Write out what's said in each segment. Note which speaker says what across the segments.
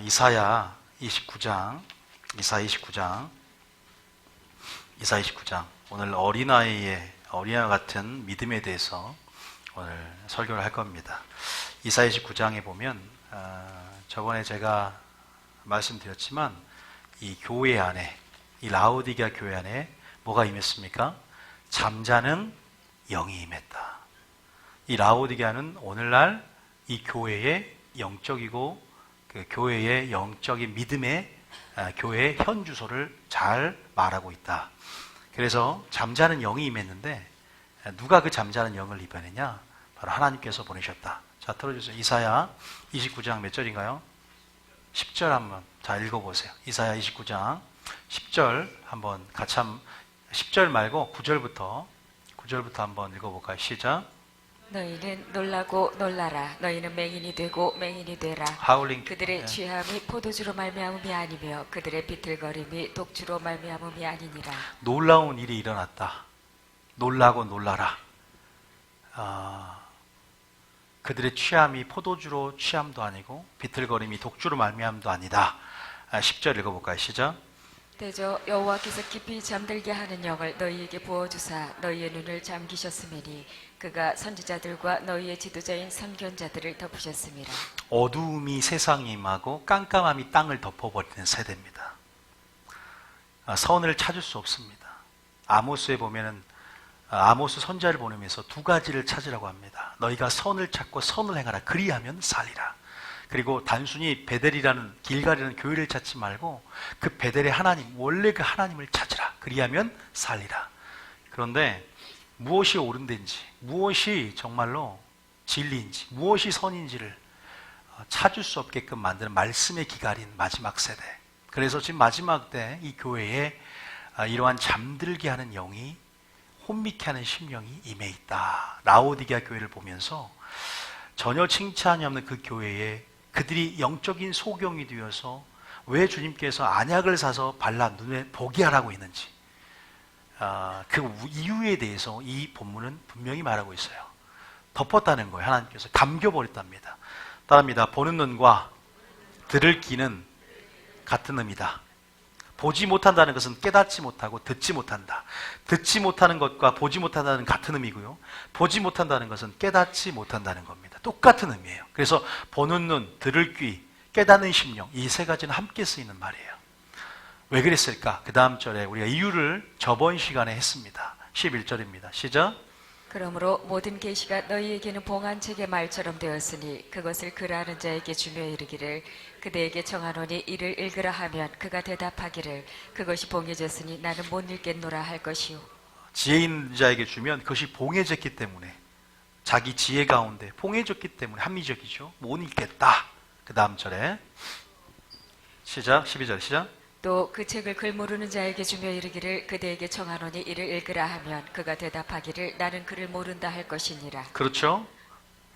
Speaker 1: 이사야 29장, 오늘 어린아이와 같은 믿음에 대해서 오늘 설교를 할 겁니다. 이사야 29장에 보면 저번에 제가 말씀드렸지만 이 교회 안에, 이 라오디게아 교회 안에 뭐가 임했습니까? 잠자는 영이 임했다. 이 라오디게아는 오늘날 이 교회의 영적이고 그 교회의 영적인 믿음의 교회의 현 주소를 잘 말하고 있다. 그래서 잠자는 영이 임했는데 누가 그 잠자는 영을 입혀내냐? 바로 하나님께서 보내셨다. 자, 들어주세요. 이사야 29장 몇 절인가요? 10절 한번 자 읽어보세요. 이사야 29장 10절 한번 같이 10절 말고 9절부터 한번 읽어볼까요? 시작.
Speaker 2: 너희는 놀라고 놀라라. 너희는 맹인이 되고 맹인이 되라.
Speaker 1: 하울링.
Speaker 2: 그들의 취함이 포도주로 말미암음이 아니며 그들의 비틀거림이 독주로 말미암음이 아니니라.
Speaker 1: 놀라운 일이 일어났다. 놀라고 놀라라. 그들의 취함이 포도주로 취함도 아니고 비틀거림이 독주로 말미암음도 아니다. 10절 읽어볼까요? 시작.
Speaker 2: 대저 여호와께서 깊이 잠들게 하는 영을 너희에게 부어주사 너희의 눈을 잠기셨으니 그가 선지자들과 너희의 지도자인 선견자들을 덮으셨습니다.
Speaker 1: 어두움이 세상에 임하고 깜깜함이 땅을 덮어버리는 세대입니다. 선을 찾을 수 없습니다. 아모스에 보면은 아모스 선지자를 보내면서 두 가지를 찾으라고 합니다. 너희가 선을 찾고 선을 행하라. 그리하면 살리라. 그리고 단순히 베델이라는 길갈이라는 교회를 찾지 말고 그 베델의 하나님, 원래 그 하나님을 찾으라. 그리하면 살리라. 그런데 무엇이 옳은 데인지, 무엇이 정말로 진리인지, 무엇이 선인지를 찾을 수 없게끔 만드는 말씀의 기갈인 마지막 세대. 그래서 지금 마지막 때 이 교회에 이러한 잠들게 하는 영이, 혼미케 하는 심령이 임해 있다. 라오디게아 교회를 보면서 전혀 칭찬이 없는 그 교회에 그들이 영적인 소경이 되어서 왜 주님께서 안약을 사서 발라 눈에 보게 하라고 했는지, 그 이유에 대해서 이 본문은 분명히 말하고 있어요. 덮었다는 거예요. 하나님께서 감겨버렸답니다. 따릅니다. 보는 눈과 들을 귀는 같은 의미다. 보지 못한다는 것은 깨닫지 못하고 듣지 못한다. 듣지 못하는 것과 보지 못한다는 같은 의미고요. 보지 못한다는 것은 깨닫지 못한다는 겁니다. 똑같은 의미예요. 그래서 보는 눈, 들을 귀, 깨닫는 심령, 이 세 가지는 함께 쓰이는 말이에요. 왜 그랬을까? 그 다음 절에 우리가 이유를 저번 시간에 했습니다. 11절입니다. 시작.
Speaker 2: 그러므로 모든 계시가 너희에게는 봉안책의 말처럼 되었으니 그것을 글아는 자에게 주며 이르기를 그대에게 청하노니 이를 읽으라 하면 그가 대답하기를 그것이 봉해졌으니 나는 못 읽겠노라 할 것이요.
Speaker 1: 지혜 있는 자에게 주면 그것이 봉해졌기 때문에, 자기 지혜 가운데 봉해졌기 때문에 합리적이죠. 못 읽겠다. 그 다음 절에 시작. 12절 시작.
Speaker 2: 또 그 책을 글 모르는 자에게 주며 이르기를 그대에게 청하노니 이를 읽으라 하면 그가 대답하기를 나는 글을 모른다 할 것이니라.
Speaker 1: 그렇죠.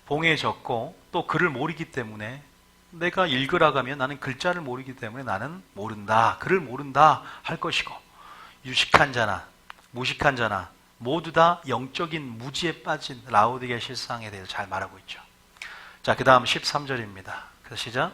Speaker 1: 봉해졌고 또 글을 모르기 때문에, 내가 읽으라고 하면 나는 글자를 모르기 때문에 나는 모른다, 글을 모른다 할 것이고, 유식한 자나 무식한 자나 모두 다 영적인 무지에 빠진 라오디게아 실상에 대해서 잘 말하고 있죠. 자, 그 다음 13절입니다. 그래서 시작.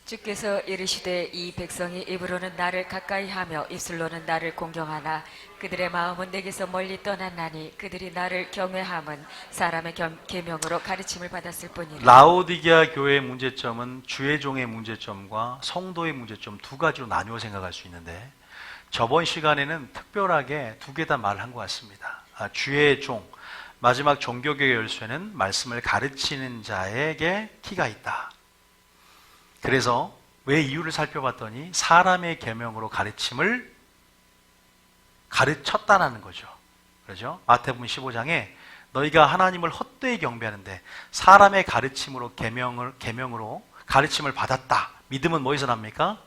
Speaker 2: 주께서 이르시되 이 백성이 입으로는 나를 가까이 하며 입술로는 나를 공경하나 그들의 마음은 내게서 멀리 떠났나니 그들이 나를 경외함은 사람의 계명으로 가르침을 받았을 뿐이라.
Speaker 1: 라오디게아 교회의 문제점은 주의 종의 문제점과 성도의 문제점 두 가지로 나누어 생각할 수 있는데, 저번 시간에는 특별하게 두 개 다 말한 것 같습니다. 주의 종, 마지막 종교개혁 열쇠는 말씀을 가르치는 자에게 키가 있다. 그래서 왜 이유를 살펴봤더니 사람의 계명으로 가르침을 가르쳤다는 거죠. 그렇죠? 마태복음 15장에 너희가 하나님을 헛되이 경배하는데 사람의 가르침으로 계명으로 가르침을 받았다. 믿음은 뭐에서 납니까?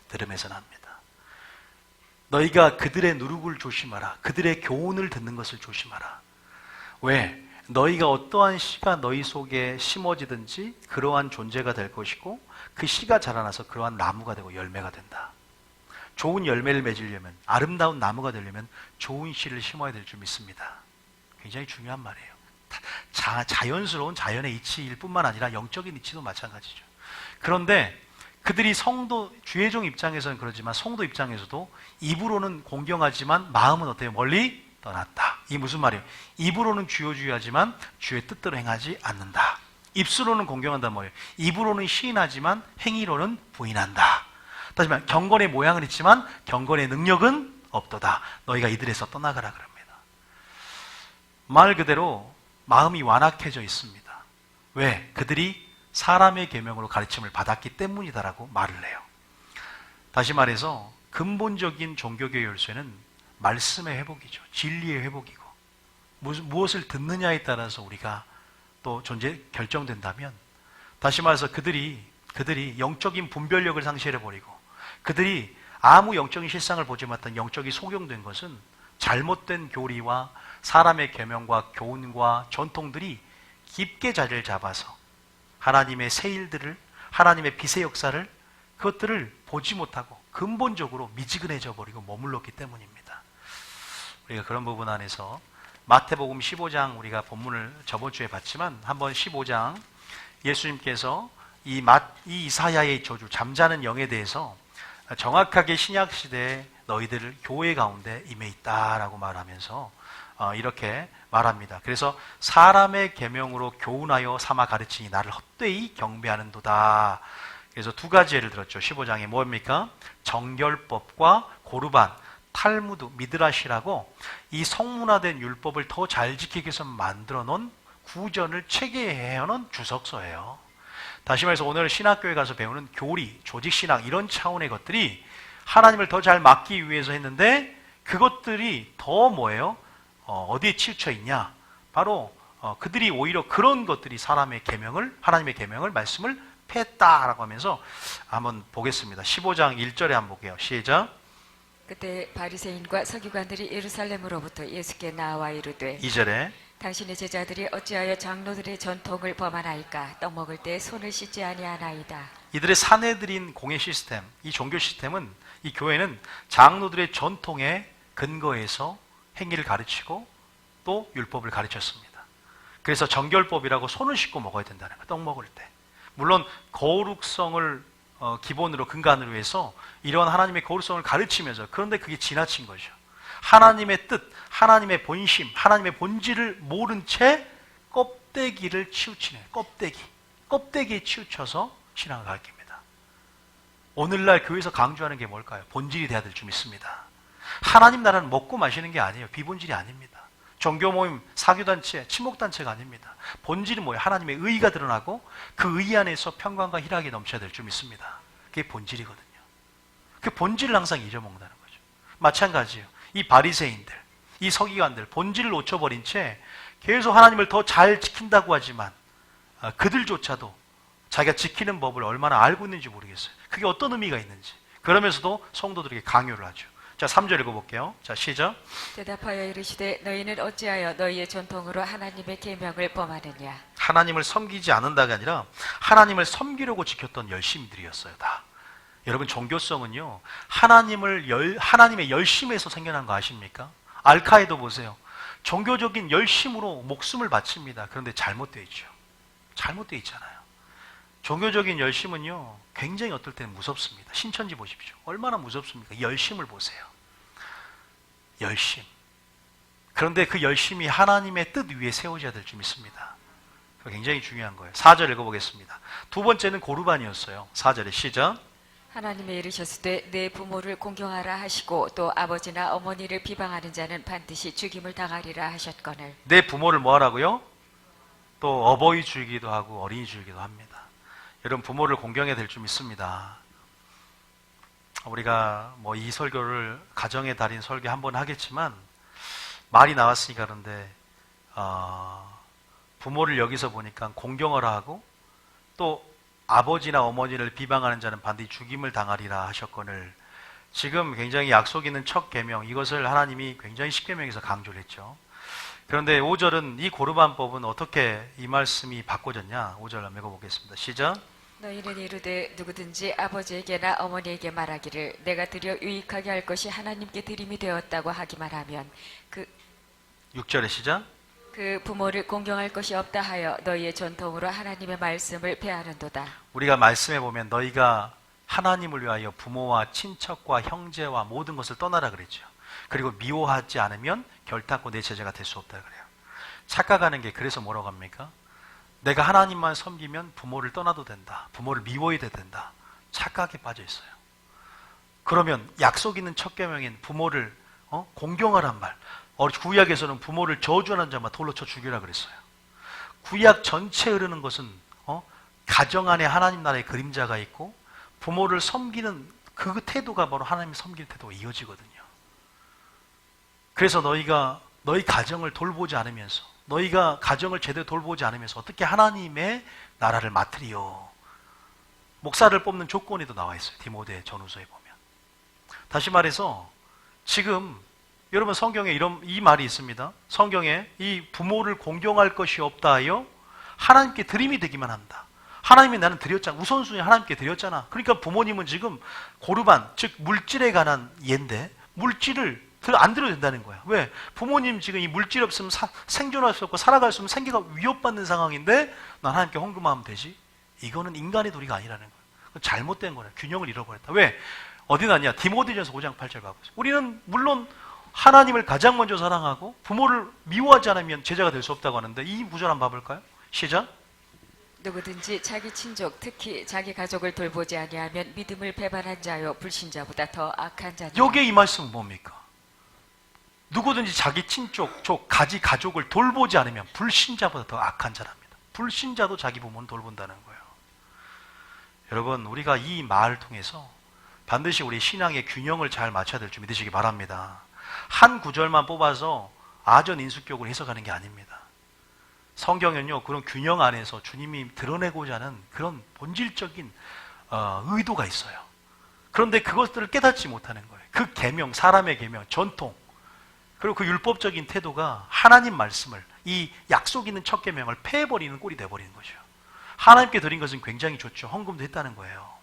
Speaker 1: 들음에서 납니다. 너희가 그들의 누룩을 조심하라. 그들의 교훈을 듣는 것을 조심하라. 왜? 너희가 어떠한 씨가 너희 속에 심어지든지 그러한 존재가 될 것이고 그 씨가 자라나서 그러한 나무가 되고 열매가 된다. 좋은 열매를 맺으려면, 아름다운 나무가 되려면 좋은 씨를 심어야 될 줄 믿습니다. 굉장히 중요한 말이에요. 자연스러운 자연의 이치일 뿐만 아니라 영적인 이치도 마찬가지죠. 그런데 그들이 성도, 주의 종 입장에서는 그러지만 성도 입장에서도 입으로는 공경하지만 마음은 어때요? 멀리 떠났다. 이 무슨 말이에요? 입으로는 주여 하지만 주의 뜻대로 행하지 않는다. 입술로는 공경한다 뭐예요? 입으로는 시인하지만 행위로는 부인한다. 다시 말해 경건의 모양은 있지만 경건의 능력은 없도다. 너희가 이들에서 떠나가라 그럽니다. 말 그대로 마음이 완악해져 있습니다. 왜? 그들이 사람의 계명으로 가르침을 받았기 때문이다라고 말을 해요. 다시 말해서 근본적인 종교개혁 열쇠는 말씀의 회복이죠. 진리의 회복이고 무엇을 듣느냐에 따라서 우리가 또 존재 결정된다면, 다시 말해서 그들이 영적인 분별력을 상실해버리고 그들이 아무 영적인 실상을 보지 못한 영적이 속용된 것은 잘못된 교리와 사람의 계명과 교훈과 전통들이 깊게 자리를 잡아서 하나님의 새 일들을, 하나님의 빛의 역사를, 그것들을 보지 못하고 근본적으로 미지근해져 버리고 머물렀기 때문입니다. 우리가 그런 부분 안에서 마태복음 15장, 우리가 본문을 저번 주에 봤지만 한번 15장 예수님께서 이 이사야의 저주, 잠자는 영에 대해서 정확하게 신약 시대에 너희들 교회 가운데 임해 있다라고 말하면서 이렇게 말합니다. 그래서 사람의 계명으로 교훈하여 삼아 가르치니 나를 헛되이 경배하는도다. 그래서 두 가지 예를 들었죠. 15장에 뭡니까? 정결법과 고르반, 탈무드, 미드라시라고 이 성문화된 율법을 더 잘 지키기 위해서 만들어 놓은 구전을 체계해 놓은 주석서예요. 다시 말해서 오늘 신학교에 가서 배우는 교리, 조직신학 이런 차원의 것들이 하나님을 더 잘 맡기 위해서 했는데, 그것들이 더 뭐예요? 어디에 치우쳐 있냐? 바로 그들이 오히려 그런 것들이 사람의 계명을, 하나님의 계명을, 말씀을 폐했다라고 하면서 한번 보겠습니다. 15장 1절에 한번 볼게요. 시작.
Speaker 2: 그때 바리새인과 서기관들이 예루살렘으로부터 예수께 나와 이르되
Speaker 1: 2절에
Speaker 2: 당신의 제자들이 어찌하여 장로들의 전통을 범하나이까? 떡 먹을 때 손을 씻지 아니하나이다.
Speaker 1: 이들의 사내들인 공예 시스템, 이 종교 시스템은, 이 교회는 장로들의 전통에 근거해서 행위를 가르치고 또 율법을 가르쳤습니다. 그래서 정결법이라고 손을 씻고 먹어야 된다는 거예요. 떡 먹을 때. 물론 거룩성을 기본으로 근간으로 해서 이러한 하나님의 거룩성을 가르치면서, 그런데 그게 지나친 거죠. 하나님의 뜻, 하나님의 본심, 하나님의 본질을 모른 채 껍데기를 치우치는, 껍데기에 치우쳐서 신앙을 가르칩니다. 오늘날 교회에서 강조하는 게 뭘까요? 본질이 돼야 될 줄 믿습니다. 하나님 나라는 먹고 마시는 게 아니에요. 비본질이 아닙니다. 종교 모임, 사교단체, 친목단체가 아닙니다. 본질은 뭐예요? 하나님의 의가 드러나고 그 의 안에서 평강과 희락이 넘쳐야 될 줄 믿습니다. 그게 본질이거든요. 그 본질을 항상 잊어먹는다는 거죠. 마찬가지예요. 이 바리새인들, 이 서기관들, 본질을 놓쳐버린 채 계속 하나님을 더 잘 지킨다고 하지만 그들조차도 자기가 지키는 법을 얼마나 알고 있는지 모르겠어요. 그게 어떤 의미가 있는지. 그러면서도 성도들에게 강요를 하죠. 자, 3절 읽어볼게요. 자, 시작.
Speaker 2: 대답하여 이르시되 너희는 어찌하여 너희의 전통으로 하나님의 계명을 범하느냐?
Speaker 1: 하나님을 섬기지 않는다가 아니라 하나님을 섬기려고 지켰던 열심들이었어요, 다. 여러분, 종교성은요, 하나님의 열심에서 생겨난 거 아십니까? 알카에도 보세요. 종교적인 열심으로 목숨을 바칩니다. 그런데 잘못되어 있죠. 잘못되어 있잖아요. 종교적인 열심은요, 굉장히 어떨 때는 무섭습니다. 신천지 보십시오. 얼마나 무섭습니까? 열심을 보세요. 열심. 그런데 그 열심이 하나님의 뜻 위에 세워져야 될 줄 믿습니다. 그거 굉장히 중요한 거예요. 4절 읽어보겠습니다. 두 번째는 고르반이었어요. 4절에 시작.
Speaker 2: 하나님의 이르셨을 때 내 부모를 공경하라 하시고 또 아버지나 어머니를 비방하는 자는 반드시 죽임을 당하리라 하셨거늘.
Speaker 1: 내 부모를 뭐 하라고요? 또 어버이 주기도 하고 어린이 주기도 합니다. 여러분, 부모를 공경해야 될 줄 믿습니다. 우리가 뭐 이 설교를 가정의 달인 설교 한번 하겠지만 말이 나왔으니까 그런데 부모를 여기서 보니까 공경하라 하고 또 아버지나 어머니를 비방하는 자는 반드시 죽임을 당하리라 하셨거늘. 지금 굉장히 약속 있는 첫 계명, 이것을 하나님이 굉장히 십계명에서 강조를 했죠. 그런데 5절은 이 고르반법은 어떻게 이 말씀이 바꿔졌냐? 5절 한번 읽어보겠습니다. 시작.
Speaker 2: 너희는 이르되 누구든지 아버지에게나 어머니에게 말하기를 내가 드려 유익하게 할 것이 하나님께 드림이 되었다고 하기만 하면
Speaker 1: 6절에 시작.
Speaker 2: 그 부모를 공경할 것이 없다 하여 너희의 전통으로 하나님의 말씀을 폐하는도다.
Speaker 1: 우리가 말씀해 보면 너희가 하나님을 위하여 부모와 친척과 형제와 모든 것을 떠나라 그랬죠. 그리고 미워하지 않으면 결단코 내 제자가 될 수 없다 그래요. 착각하는 게 그래서 뭐라고 합니까? 내가 하나님만 섬기면 부모를 떠나도 된다. 부모를 미워해도 된다. 착각에 빠져 있어요. 그러면 약속 있는 첫 계명인 부모를 공경하란 말. 구약에서는 부모를 저주하는 자만 돌로 쳐 죽이라 그랬어요. 구약 전체에 흐르는 것은 가정 안에 하나님 나라의 그림자가 있고 부모를 섬기는 그 태도가 바로 하나님 섬기는 태도가 이어지거든요. 그래서 너희가 너희 가정을 돌보지 않으면서 너희가 가정을 제대로 돌보지 않으면서 어떻게 하나님의 나라를 맡으리요. 목사를 뽑는 조건에도 나와 있어요. 디모데 전후서에 보면. 다시 말해서 지금 여러분 성경에 이 말이 있습니다. 성경에 이 부모를 공경할 것이 없다 하여 하나님께 드림이 되기만 한다. 하나님이 나는 드렸잖아. 우선순위 하나님께 드렸잖아. 그러니까 부모님은 지금 고르반, 즉 물질에 관한 예인데 물질을 안 드려도 된다는 거야. 왜? 부모님 지금 이 물질 없으면 생존할 수 없고 살아갈 수 없으면 생계가 위협받는 상황인데 난 하나님께 헌금하면 되지? 이거는 인간의 도리가 아니라는 거야. 그건 잘못된 거야. 균형을 잃어버렸다. 왜? 어디 났냐? 디모데전서 5장 8절 봐보세요. 우리는 물론 하나님을 가장 먼저 사랑하고 부모를 미워하지 않으면 제자가 될 수 없다고 하는데 이 구절 한번 봐볼까요? 시작.
Speaker 2: 누구든지 자기 친족 특히 자기 가족을 돌보지 아니하면 믿음을 배반한 자요 불신자보다 더 악한 자니라.
Speaker 1: 여기에 이 말씀은 뭡니까? 누구든지 자기 친족, 가족을 돌보지 않으면 불신자보다 더 악한 자랍니다. 불신자도 자기 부모는 돌본다는 거예요. 여러분, 우리가 이 말을 통해서 반드시 우리 신앙의 균형을 잘 맞춰야 될 줄 믿으시기 바랍니다. 한 구절만 뽑아서 아전인수격으로 해석하는 게 아닙니다. 성경은요, 그런 균형 안에서 주님이 드러내고자 하는 그런 본질적인 의도가 있어요. 그런데 그것들을 깨닫지 못하는 거예요. 그 계명, 사람의 계명, 전통, 그리고 그 율법적인 태도가 하나님 말씀을, 이 약속 있는 첫 계명을 패해버리는 꼴이 돼버리는 거죠. 하나님께 드린 것은 굉장히 좋죠. 헌금도 했다는 거예요.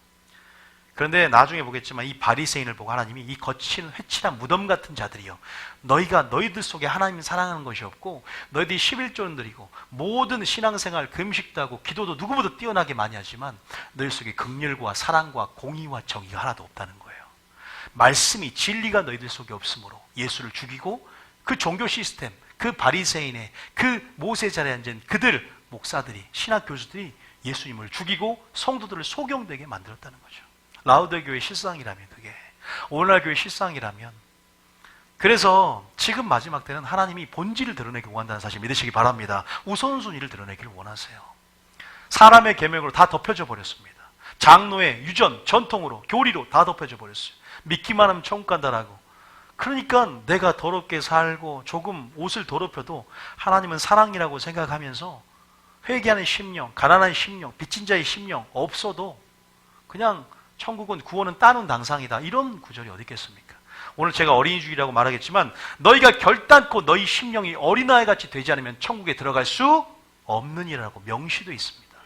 Speaker 1: 그런데 나중에 보겠지만 이 바리새인을 보고 하나님이 이 거친 회칠한 무덤 같은 자들이여, 너희들 속에 하나님을 사랑하는 것이 없고 너희들이 11조는 드리고 모든 신앙생활 금식도 하고 기도도 누구보다 뛰어나게 많이 하지만 너희 속에 긍휼과 사랑과 공의와 정의가 하나도 없다는 거예요. 말씀이, 진리가 너희들 속에 없으므로 예수를 죽이고 그 종교 시스템, 그 바리새인의 그 모세 자리에 앉은 그들 목사들이, 신학 교수들이 예수님을 죽이고 성도들을 소경되게 만들었다는 거죠. 라우데 교회 실상이라면, 그게 오늘날 교회 실상이라면, 그래서 지금 마지막 때는 하나님이 본질을 드러내기 원한다는 사실 믿으시기 바랍니다. 우선순위를 드러내기를 원하세요. 사람의 계명으로 다 덮여져 버렸습니다. 장로의 유전, 전통으로, 교리로 다 덮여져 버렸어요. 믿기만 하면 천국 간다라고. 그러니까 내가 더럽게 살고 조금 옷을 더럽혀도 하나님은 사랑이라고 생각하면서 회개하는 심령, 가난한 심령, 빚진 자의 심령 없어도 그냥 천국은, 구원은 따는 당상이다. 이런 구절이 어디 있겠습니까? 오늘 제가 어린이 주일이라고 말하겠지만 너희가 결단코 너희 심령이 어린아이같이 되지 않으면 천국에 들어갈 수 없느니라고 명시도 있습니다.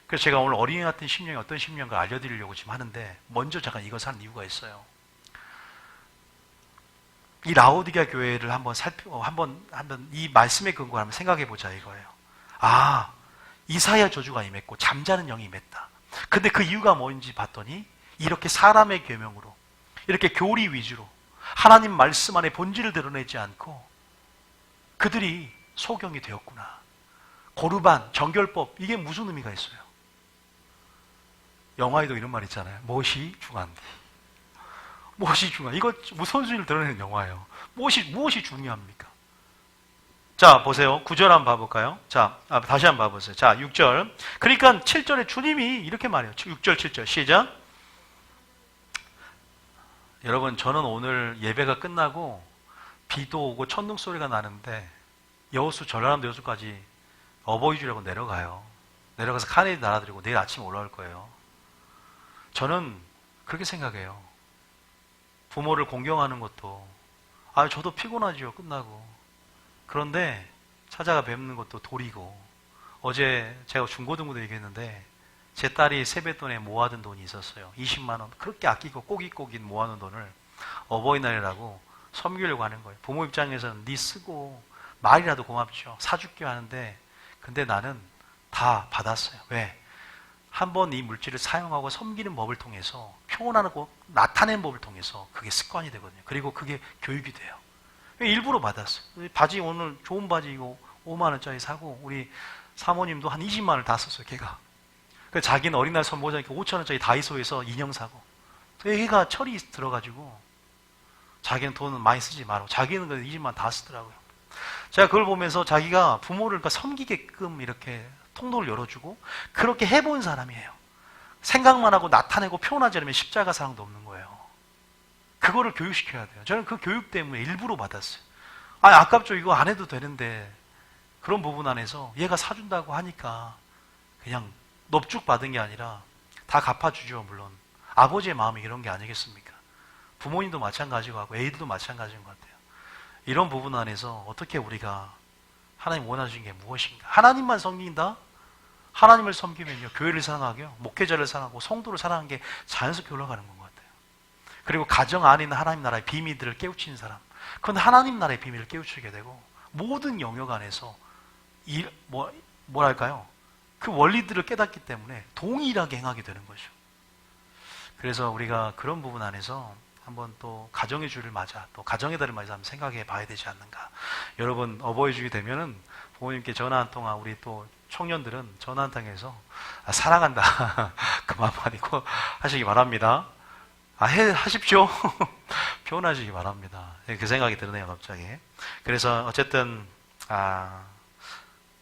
Speaker 1: 그래서 제가 오늘 어린이 같은 심령이 어떤 심령인가 알려드리려고 지금 하는데, 먼저 잠깐 이것을 하는 이유가 있어요. 이 라오디게아 교회를 한번 이 말씀의 근거를 한번 생각해 보자 이거예요. 아, 이사야 저주가 임했고 잠자는 영이 임했다. 근데 그 이유가 뭔지 봤더니 이렇게 사람의 계명으로, 이렇게 교리 위주로 하나님 말씀 안에 본질을 드러내지 않고 그들이 소경이 되었구나. 고르반, 정결법, 이게 무슨 의미가 있어요? 영화에도 이런 말 있잖아요. 무엇이 중요한디? 무엇이 중요한? 이거 우선순위를 드러내는 영화예요. 무엇이 중요합니까? 자, 보세요. 9절 한번 봐볼까요? 자, 다시 한번 봐보세요. 자, 6절. 그러니까 7절에 주님이 이렇게 말해요. 6절, 7절. 시작. 여러분, 저는 오늘 예배가 끝나고 비도 오고 천둥 소리가 나는데 여호수, 전라남도 여호수까지 어버이주라고 내려가요. 내려가서 카네디 날아드리고 내일 아침에 올라올 거예요. 저는 그렇게 생각해요. 부모를 공경하는 것도, 저도 피곤하죠, 끝나고. 그런데 찾아가 뵙는 것도 도리고, 어제 제가 중고등부도 얘기했는데 제 딸이 세뱃돈에 모아둔 돈이 있었어요. 20만 원. 그렇게 아끼고 꼬깃꼬깃 모아놓은 돈을 어버이날이라고 섬기려고 하는 거예요. 부모 입장에서는 네 쓰고 말이라도 고맙죠. 사줄게 하는데, 근데 나는 다 받았어요. 왜? 한번 이 물질을 사용하고 섬기는 법을 통해서 표현하고 나타내는 법을 통해서 그게 습관이 되거든요. 그리고 그게 교육이 돼요. 일부러 받았어요. 바지 오늘 좋은 바지 이거 5만 원짜리 사고 우리 사모님도 한 20만 원을 다 썼어요. 걔가. 자기는 어린날 선보자니까 5천 원짜리 다이소에서 인형 사고. 걔가 철이 들어가지고 자기는 돈은 많이 쓰지 말고 자기는 그 20만 원 다 쓰더라고요. 제가 그걸 보면서 자기가 부모를 그러니까 섬기게끔 이렇게 통로를 열어주고 그렇게 해본 사람이에요. 생각만 하고 나타내고 표현하지 않으면 십자가 사랑도 없는 거예요. 그거를 교육시켜야 돼요. 저는 그 교육 때문에 일부러 받았어요. 아깝죠. 이거 안 해도 되는데 그런 부분 안에서 얘가 사준다고 하니까 그냥 넙죽 받은 게 아니라 다 갚아주죠. 물론 아버지의 마음이 이런 게 아니겠습니까? 부모님도 마찬가지고 하고 애들도 마찬가지인 것 같아요. 이런 부분 안에서 어떻게 우리가 하나님 원하시는 게 무엇인가? 하나님만 섬긴다? 하나님을 섬기면요 교회를 사랑하고요 목회자를 사랑하고 성도를 사랑하는 게 자연스럽게 올라가는 것 같아요. 그리고 가정 안에 있는 하나님 나라의 비밀들을 깨우치는 사람, 그건 하나님 나라의 비밀을 깨우치게 되고 모든 영역 안에서 뭐랄까요? 그 원리들을 깨닫기 때문에 동일하게 행하게 되는 거죠. 그래서 우리가 그런 부분 안에서 한번 또 가정의 주를 맞아 또 가정의 달을 맞아 한번 생각해 봐야 되지 않는가. 여러분 어버이 주기 되면은 부모님께 전화 한 통화, 우리 또 청년들은 전화 한 통해서 사랑한다 그 마음 아니고 하시기 바랍니다. 하십시오. 표현하시기 바랍니다. 그 생각이 드네요 갑자기. 그래서 어쨌든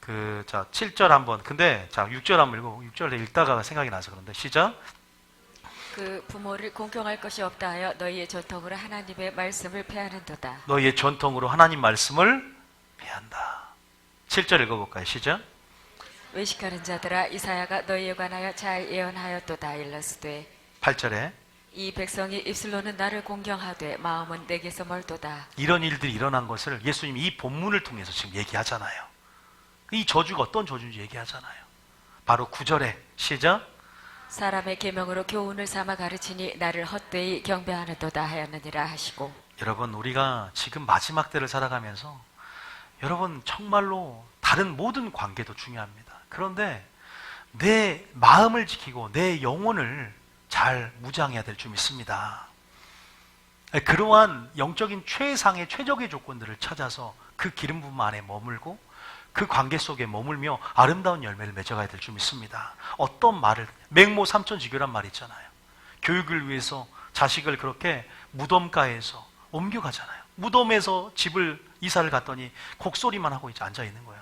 Speaker 1: 7절 한번, 근데 6절 한번 읽고 6절 읽다가 생각이 나서 그런데 시작.
Speaker 2: 그 부모를 공경할 것이 없다 하여 너희의 전통으로 하나님의 말씀을 폐하는도다.
Speaker 1: 너희의 전통으로 하나님 말씀을 폐한다. 7절 읽어볼까요? 시작.
Speaker 2: 외식하는 자들아 이사야가 너희에 관하여 잘 예언하였도다. 일러스되
Speaker 1: 8절에
Speaker 2: 이 백성이 입술로는 나를 공경하되 마음은 내게서 멀도다.
Speaker 1: 이런 일들이 일어난 것을 예수님이 이 본문을 통해서 지금 얘기하잖아요. 이 저주가 어떤 저주인지 얘기하잖아요. 바로 9절에 시작.
Speaker 2: 사람의 계명으로 교훈을 삼아 가르치니 나를 헛되이 경배하는도다 하였느니라 하시고.
Speaker 1: 여러분 우리가 지금 마지막 때를 살아가면서 여러분 정말로 다른 모든 관계도 중요합니다. 그런데 내 마음을 지키고 내 영혼을 잘 무장해야 될 줄 믿습니다. 그러한 영적인 최상의 최적의 조건들을 찾아서 그 기름 부음 안에 머물고 그 관계 속에 머물며 아름다운 열매를 맺어가야 될 줄 믿습니다. 어떤 말을, 맹모 삼천지교란 말 있잖아요. 교육을 위해서 자식을 그렇게 무덤가에서 옮겨가잖아요. 무덤에서 집을 이사를 갔더니 곡소리만 하고 이제 앉아 있는 거예요.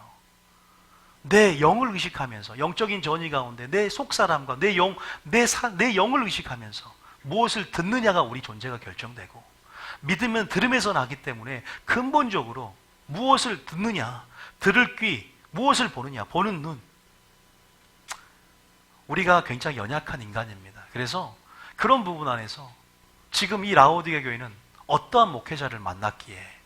Speaker 1: 내 영을 의식하면서 영적인 전이 가운데 내 속사람과 내 영을 의식하면서 무엇을 듣느냐가 우리 존재가 결정되고, 믿으면 들음에서 나기 때문에 근본적으로 무엇을 듣느냐, 들을 귀, 무엇을 보느냐, 보는 눈. 우리가 굉장히 연약한 인간입니다. 그래서 그런 부분 안에서 지금 이 라오디게 교회는 어떠한 목회자를 만났기에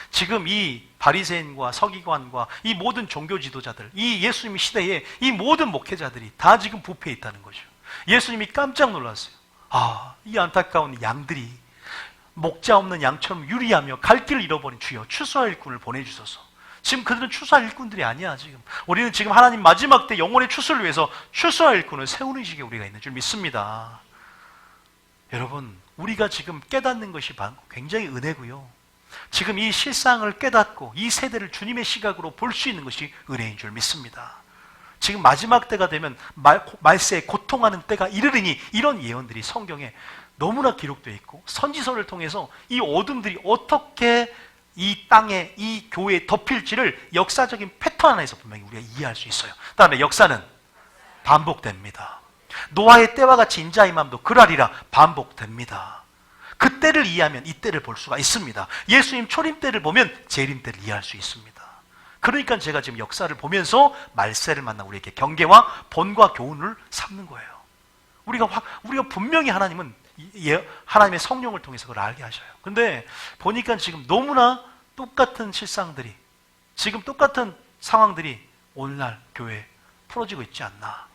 Speaker 1: 지금 이 바리새인과 서기관과 이 모든 종교 지도자들, 이 예수님 시대에 이 모든 목회자들이 다 지금 부패해 있다는 거죠. 예수님이 깜짝 놀랐어요. 이 안타까운 양들이 목자 없는 양처럼 유리하며 갈 길을 잃어버린 주여 추수할 일꾼을 보내주소서. 지금 그들은 추수할 일꾼들이 아니야. 지금 우리는 지금 하나님 마지막 때 영혼의 추수를 위해서 추수할 일꾼을 세우는 시기에 우리가 있는 줄 믿습니다. 여러분 우리가 지금 깨닫는 것이 굉장히 은혜고요, 지금 이 실상을 깨닫고 이 세대를 주님의 시각으로 볼 수 있는 것이 은혜인 줄 믿습니다. 지금 마지막 때가 되면 말세에 고통하는 때가 이르리니, 이런 예언들이 성경에 너무나 기록되어 있고 선지서를 통해서 이 어둠들이 어떻게 이 땅에 이 교회에 덮일지를 역사적인 패턴 안에서 분명히 우리가 이해할 수 있어요. 그 다음에 역사는 반복됩니다. 노아의 때와 같이 인자의 마음도 그러하리라, 반복됩니다. 그 때를 이해하면 이 때를 볼 수가 있습니다. 예수님 초림 때를 보면 재림 때를 이해할 수 있습니다. 그러니까 제가 지금 역사를 보면서 말세를 만나고 우리에게 경계와 본과 교훈을 삼는 거예요. 우리가 분명히 하나님은 하나님의 성령을 통해서 그걸 알게 하셔요. 근데 보니까 지금 너무나 똑같은 실상들이, 지금 똑같은 상황들이 오늘날 교회에 풀어지고 있지 않나.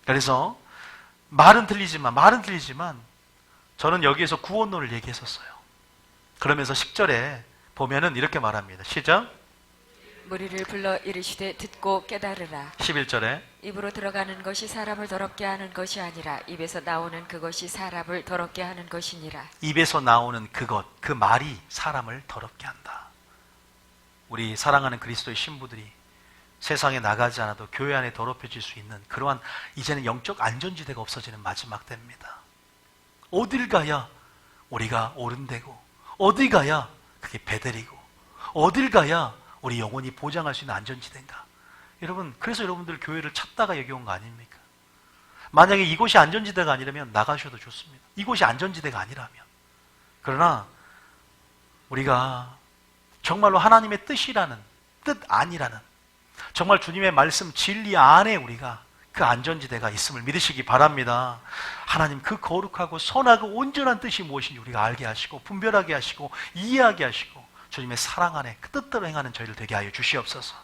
Speaker 1: 그래서 말은 틀리지만 저는 여기에서 구원론을 얘기했었어요. 그러면서 10절에 보면은 이렇게 말합니다. 시작.
Speaker 2: 무리를 불러 이르시되 듣고 깨달으라.
Speaker 1: 11절에
Speaker 2: 입으로 들어가는 것이 사람을 더럽게 하는 것이 아니라 입에서 나오는 그것이 사람을 더럽게 하는 것이니라.
Speaker 1: 입에서 나오는 그것, 그 말이 사람을 더럽게 한다. 우리 사랑하는 그리스도의 신부들이 세상에 나가지 않아도 교회 안에 더럽혀질 수 있는 그러한 이제는 영적 안전지대가 없어지는 마지막 때입니다. 어딜 가야 우리가 옳은 데고, 어디 가야 그게 베델이고, 어딜 가야 우리 영혼이 보장할 수 있는 안전지대인가? 여러분, 그래서 여러분들 교회를 찾다가 여기 온 거 아닙니까? 만약에 이곳이 안전지대가 아니라면 나가셔도 좋습니다. 이곳이 안전지대가 아니라면. 그러나 우리가 정말로 하나님의 뜻이라는, 뜻 아니라는, 정말 주님의 말씀 진리 안에 우리가 그 안전지대가 있음을 믿으시기 바랍니다. 하나님 그 거룩하고 선하고 온전한 뜻이 무엇인지 우리가 알게 하시고 분별하게 하시고 이해하게 하시고 주님의 사랑 안에 그 뜻대로 행하는 저희를 되게 하여 주시옵소서.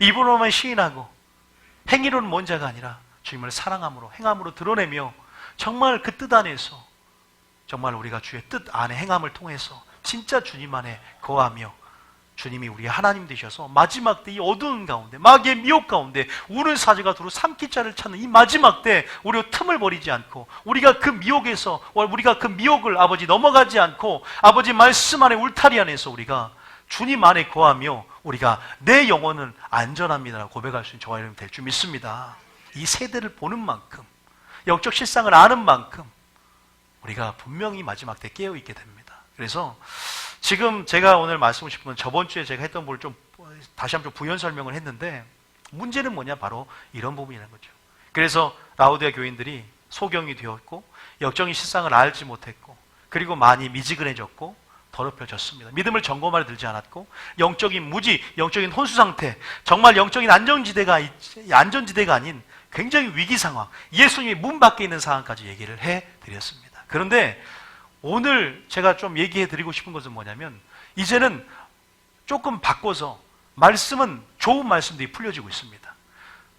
Speaker 1: 입으로만 시인하고 행위로는 먼 자가 아니라 주님을 사랑함으로 행함으로 드러내며 정말 그 뜻 안에서 정말 우리가 주의 뜻 안에 행함을 통해서 진짜 주님 안에 거하며 주님이 우리의 하나님 되셔서 마지막 때 이 어두운 가운데 마귀의 미혹 가운데 우는 사자가 두루 삼킬 자를 찾는 이 마지막 때 우리가 틈을 버리지 않고 우리가 그 미혹을 아버지 넘어가지 않고 아버지 말씀 안에 울타리 안에서 우리가 주님 안에 거하며 우리가 내 영혼은 안전합니다라고 고백할 수 있는 저와 여러분 될 줄 믿습니다. 이 세대를 보는 만큼 영적 실상을 아는 만큼 우리가 분명히 마지막 때 깨어있게 됩니다. 그래서 지금 제가 오늘 말씀하고 싶은 건 저번 주에 제가 했던 부분을 좀 다시 한번 부연 설명을 했는데 문제는 뭐냐? 바로 이런 부분이라는 거죠. 그래서 라오디아 교인들이 소경이 되었고 영적인 실상을 알지 못했고 그리고 많이 미지근해졌고 더럽혀졌습니다. 믿음을 점검하려 들지 않았고 영적인 무지, 영적인 혼수 상태, 정말 영적인 안전지대가 아닌 굉장히 위기 상황, 예수님이 문 밖에 있는 상황까지 얘기를 해드렸습니다. 그런데 오늘 제가 좀 얘기해 드리고 싶은 것은 뭐냐면 이제는 조금 바꿔서 말씀은 좋은 말씀들이 풀려지고 있습니다.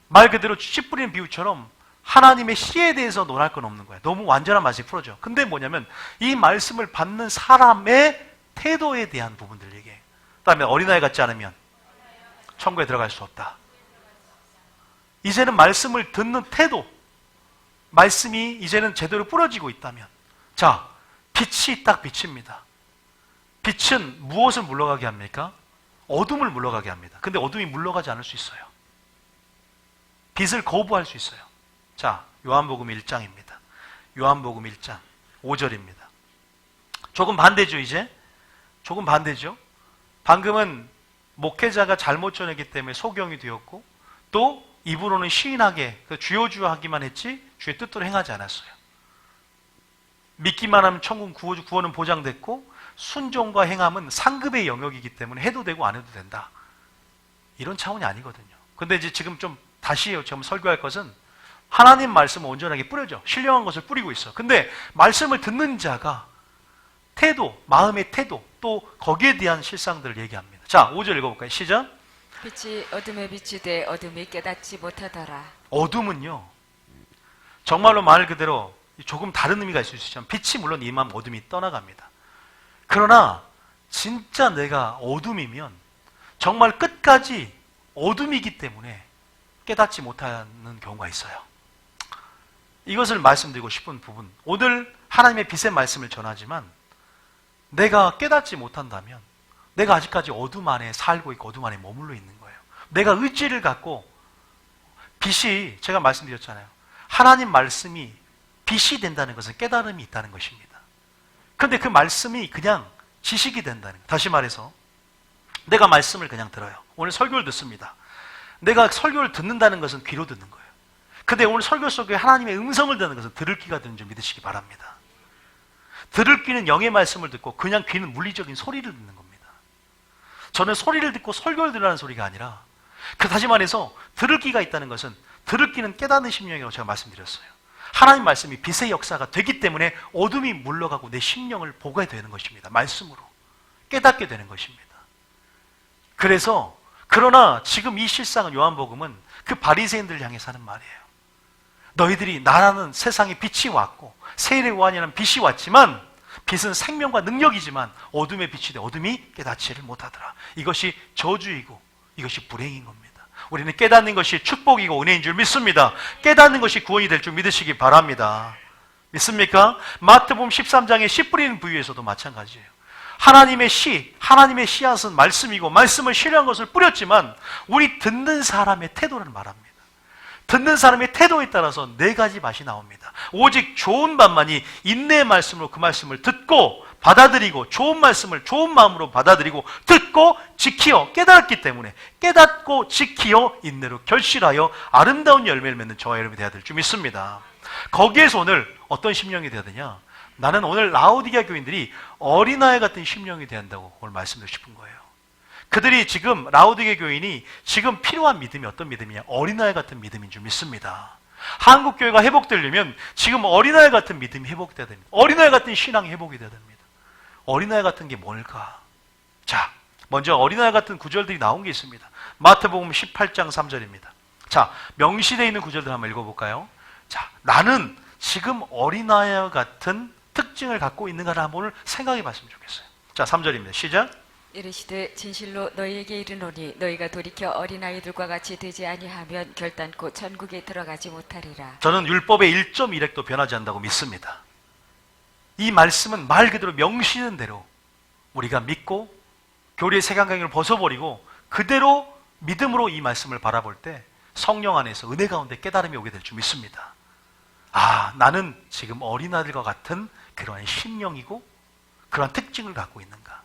Speaker 1: 말 그대로 씨 뿌리는 비유처럼 하나님의 씨에 대해서 논할 건 없는 거예요. 너무 완전한 말씀이 풀어져. 근데 뭐냐면 이 말씀을 받는 사람의 태도에 대한 부분들 얘기해요. 그 다음에 어린아이 같지 않으면 천국에 들어갈 수 없다. 이제는 말씀을 듣는 태도, 말씀이 이제는 제대로 뿌려지고 있다면 자, 빛이 딱 빛입니다. 빛은 무엇을 물러가게 합니까? 어둠을 물러가게 합니다. 근데 어둠이 물러가지 않을 수 있어요. 빛을 거부할 수 있어요. 자, 요한복음 1장입니다. 요한복음 1장 5절입니다. 조금 반대죠, 이제? 조금 반대죠? 방금은 목회자가 잘못 전했기 때문에 소경이 되었고 또 입으로는 시인하게 주여 하기만 했지 주의 뜻대로 행하지 않았어요. 믿기만 하면 천국 구원은 보장됐고 순종과 행함은 상급의 영역이기 때문에 해도 되고 안 해도 된다. 이런 차원이 아니거든요. 근데 이제 지금 좀 다시 지금 설교할 것은 하나님 말씀을 온전하게 뿌려줘. 신령한 것을 뿌리고 있어. 근데 말씀을 듣는 자가 태도, 마음의 태도, 또 거기에 대한 실상들을 얘기합니다. 자, 5절 읽어볼까요? 시작.
Speaker 2: 빛이 어둠에 비추되 어둠이 깨닫지 못하더라.
Speaker 1: 어둠은요, 정말로 말 그대로 조금 다른 의미가 있을 수 있지만 빛이 물론 임하면 어둠이 떠나갑니다. 그러나 진짜 내가 어둠이면 정말 끝까지 어둠이기 때문에 깨닫지 못하는 경우가 있어요. 이것을 말씀드리고 싶은 부분, 오늘 하나님의 빛의 말씀을 전하지만 내가 깨닫지 못한다면 내가 아직까지 어둠 안에 살고 있고 어둠 안에 머물러 있는 거예요. 내가 의지를 갖고 빛이, 제가 말씀드렸잖아요. 하나님 말씀이 빛이 된다는 것은 깨달음이 있다는 것입니다. 그런데 그 말씀이 그냥 지식이 된다는 거예요. 다시 말해서 내가 말씀을 그냥 들어요. 오늘 설교를 듣습니다. 내가 설교를 듣는다는 것은 귀로 듣는 거예요. 근데 오늘 설교 속에 하나님의 음성을 듣는 것은 들을 귀가 듣는 줄 믿으시기 바랍니다. 들을 귀는 영의 말씀을 듣고 그냥 귀는 물리적인 소리를 듣는 겁니다. 저는 소리를 듣고 설교를 들으라는 소리가 아니라 다시 말해서 들을 귀가 있다는 것은 들을 귀는 깨닫는 심령이라고 제가 말씀드렸어요. 하나님 말씀이 빛의 역사가 되기 때문에 어둠이 물러가고 내 심령을 보게 되는 것입니다. 말씀으로 깨닫게 되는 것입니다. 그래서 그러나 지금 이 실상은 요한복음은 그 바리새인들을 향해서 하는 말이에요. 너희들이 나라는 세상에 빛이 왔고 세일의 요한이라는 빛이 왔지만 빛은 생명과 능력이지만 어둠의 빛이 돼 어둠이 깨닫지를 못하더라. 이것이 저주이고 이것이 불행인 겁니다. 우리는 깨닫는 것이 축복이고 은혜인 줄 믿습니다. 깨닫는 것이 구원이 될 줄 믿으시기 바랍니다. 믿습니까? 마태복음 13장의 씨 뿌리는 부위에서도 마찬가지예요. 하나님의 씨앗은 말씀이고 말씀을 신뢰한 것을 뿌렸지만 우리 듣는 사람의 태도를 말합니다. 듣는 사람의 태도에 따라서 네 가지 맛이 나옵니다. 오직 좋은 맛만이 인내의 말씀으로 그 말씀을 듣고 받아들이고 좋은 말씀을 좋은 마음으로 받아들이고 듣고 지키어 깨달았기 때문에 깨닫고 지키어 인내로 결실하여 아름다운 열매를 맺는 저와 여러분이 되어야 될 줄 믿습니다. 거기에서 오늘 어떤 심령이 되어야 되냐? 나는 오늘 라오디게아 교인들이 어린아이 같은 심령이 되어야 한다고 오늘 말씀드리고 싶은 거예요. 그들이 지금 라오디게아 교인이 지금 필요한 믿음이 어떤 믿음이냐? 어린아이 같은 믿음인 줄 믿습니다. 한국 교회가 회복되려면 지금 어린아이 같은 믿음이 회복돼야 됩니다. 어린아이 같은 신앙이 회복이 돼야 됩니다. 어린아이 같은 게 뭘까? 자, 먼저 어린아이 같은 구절들이 나온 게 있습니다. 마태복음 18장 3절입니다. 자, 명시되어 있는 구절들 한번 읽어볼까요? 자, 나는 지금 어린아이 같은 특징을 갖고 있는가를 한번 생각해 봤으면 좋겠어요. 자, 3절입니다. 시작.
Speaker 2: 이르시되 진실로 너희에게 이르노니 너희가 돌이켜 어린아이들과 같이 되지 아니하면 결단코 천국에 들어가지 못하리라.
Speaker 1: 저는 율법의 1.1획도 변하지 않는다고 믿습니다. 이 말씀은 말 그대로 명시는 대로 우리가 믿고 교리의 색안경을 벗어버리고 그대로 믿음으로 이 말씀을 바라볼 때 성령 안에서 은혜 가운데 깨달음이 오게 될 줄 믿습니다. 아, 나는 지금 어린아이들과 같은 그러한 심령이고 그러한 특징을 갖고 있는가.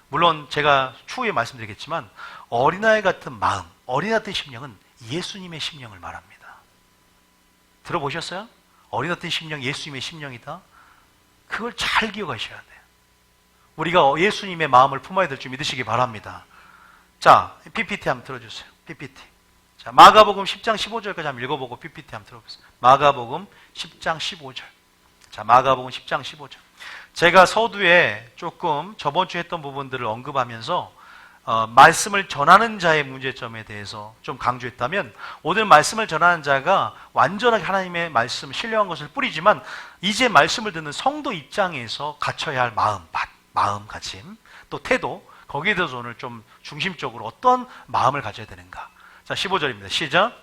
Speaker 1: 물론 제가 추후에 말씀드리겠지만 어린아이 같은 마음, 어린아이 같은 심령은 예수님의 심령을 말합니다. 들어보셨어요? 어린아이 같은 심령, 예수님의 심령이다. 그걸 잘 기억하셔야 돼요. 우리가 예수님의 마음을 품어야 될 줄 믿으시기 바랍니다. 자, PPT 한번 들어주세요. PPT. 자, 마가복음 10장 15절까지 한번 읽어보고 PPT 한번 들어보세요. 마가복음 10장 15절. 자, 마가복음 10장 15절. 제가 서두에 조금 저번 주에 했던 부분들을 언급하면서 말씀을 전하는 자의 문제점에 대해서 좀 강조했다면 오늘 말씀을 전하는 자가 완전하게 하나님의 말씀, 신뢰한 것을 뿌리지만 이제 말씀을 듣는 성도 입장에서 갖춰야 할 마음가짐, 또 태도, 거기에 대해서 오늘 좀 중심적으로 어떤 마음을 가져야 되는가. 자, 15절입니다. 시작.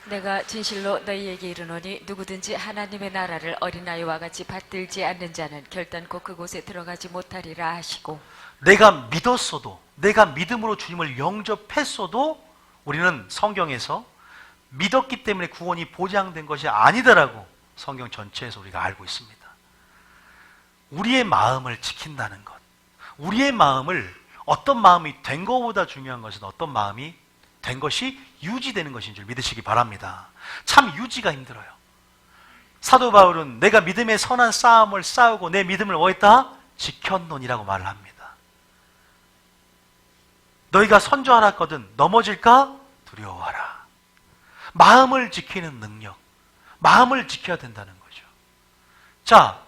Speaker 2: 내가 진실로 너희에게 이르노니 누구든지 하나님의 나라를 어린아이와 같이 받들지 않는 자는 결단코 그곳에 들어가지 못하리라 하시고,
Speaker 1: 내가 믿었어도, 내가 믿음으로 주님을 영접했어도 우리는 성경에서 믿었기 때문에 구원이 보장된 것이 아니다라고 성경 전체에서 우리가 알고 있습니다. 우리의 마음을 지킨다는 것, 우리의 마음을 어떤 마음이 된 것보다 중요한 것은 어떤 마음이 된 것이 유지되는 것인 줄 믿으시기 바랍니다. 참 유지가 힘들어요. 사도 바울은 내가 믿음의 선한 싸움을 싸우고 내 믿음을 뭐했다? 지켰노니라고 말을 합니다. 너희가 선조하라거든 넘어질까? 두려워하라. 마음을 지키는 능력, 마음을 지켜야 된다는 거죠. 자,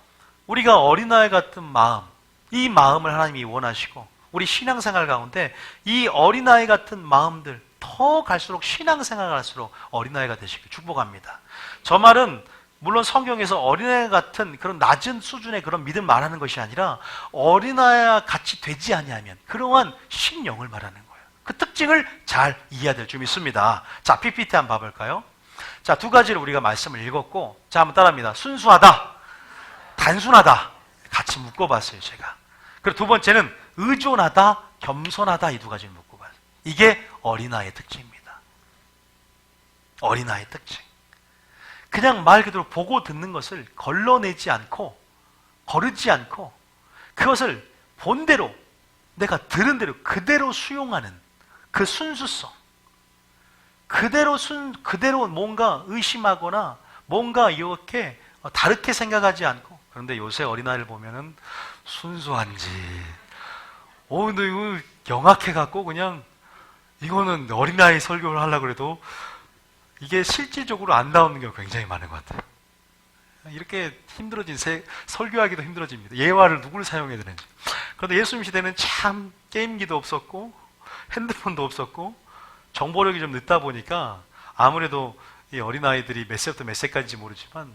Speaker 1: 우리가 어린아이 같은 마음, 이 마음을 하나님이 원하시고 우리 신앙생활 가운데 이 어린아이 같은 마음들 더 갈수록 신앙생활 갈수록 어린아이가 되시길 축복합니다. 저 말은 물론 성경에서 어린아이 같은 그런 낮은 수준의 그런 믿음 말하는 것이 아니라 어린아이와 같이 되지 아니하면 그러한 신령을 말하는 거예요. 그 특징을 잘 이해해야 될 줄 믿습니다. 자, PPT 한번 봐볼까요? 자, 두 가지를 우리가 말씀을 읽었고, 자, 한번 따라합니다. 순수하다, 단순하다 같이 묶어봤어요, 제가. 그리고 두 번째는 의존하다, 겸손하다, 이 두 가지를 묶어봤어요. 이게 어린아이의 특징입니다. 어린아이의 특징. 그냥 말 그대로 보고 듣는 것을 걸러내지 않고 거르지 않고 그것을 본대로 내가 들은 대로 그대로 수용하는 그 순수성, 그대로 뭔가 의심하거나 뭔가 이렇게 다르게 생각하지 않고. 그런데 요새 어린아이를 보면은 순수한지 근데 이거 영악해갖고 그냥 이거는 어린아이 설교를 하려고 해도 이게 실질적으로 안 나오는 경우가 굉장히 많은 것 같아요. 이렇게 힘들어진 설교하기도 힘들어집니다. 예화를 누구를 사용해야 되는지. 그런데 예수님 시대는 참 게임기도 없었고 핸드폰도 없었고 정보력이 좀 늦다 보니까 아무래도 이 어린아이들이 몇 세부터 몇 세까지인지 모르지만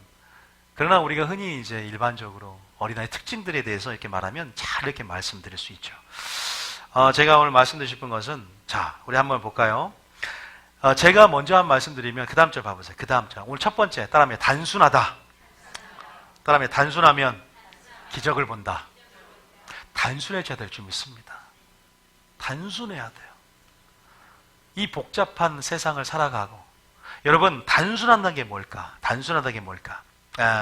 Speaker 1: 그러나 우리가 흔히 이제 일반적으로 어린아이 특징들에 대해서 이렇게 말하면 잘 이렇게 말씀드릴 수 있죠. 제가 오늘 말씀드리고 싶은 것은 자, 우리 한번 볼까요? 제가 먼저 한 말씀드리면 그 다음 절 봐보세요. 그 다음 절. 오늘 첫 번째 따라하면 단순하다. 따라하면 단순하면 기적을 본다. 단순해져야 될 줄 믿습니다. 단순해야 돼요. 이 복잡한 세상을 살아가고 여러분 단순하다는 게 뭘까? 단순하다는 게 뭘까?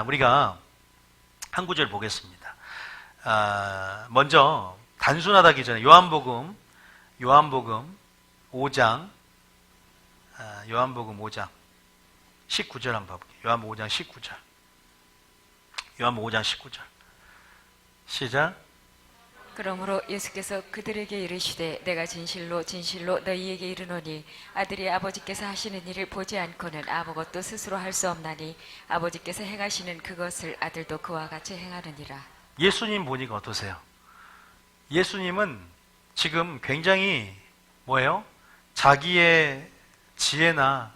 Speaker 1: 우리가 한 구절 보겠습니다. 먼저 단순하다기 전에 요한복음 5장 19절 한번 봐볼게요. 요한복음 5장 19절. 요한복음 5장 19절. 시작.
Speaker 2: 그러므로 예수께서 그들에게 이르시되 내가 진실로 진실로 너희에게 이르노니 아들이 아버지께서 하시는 일을 보지 않고는 아무것도 스스로 할 수 없나니 아버지께서 행하시는 그것을 아들도 그와 같이 행하느니라.
Speaker 1: 예수님 보니까 어떠세요? 예수님은 지금 굉장히 뭐예요? 자기의 지혜나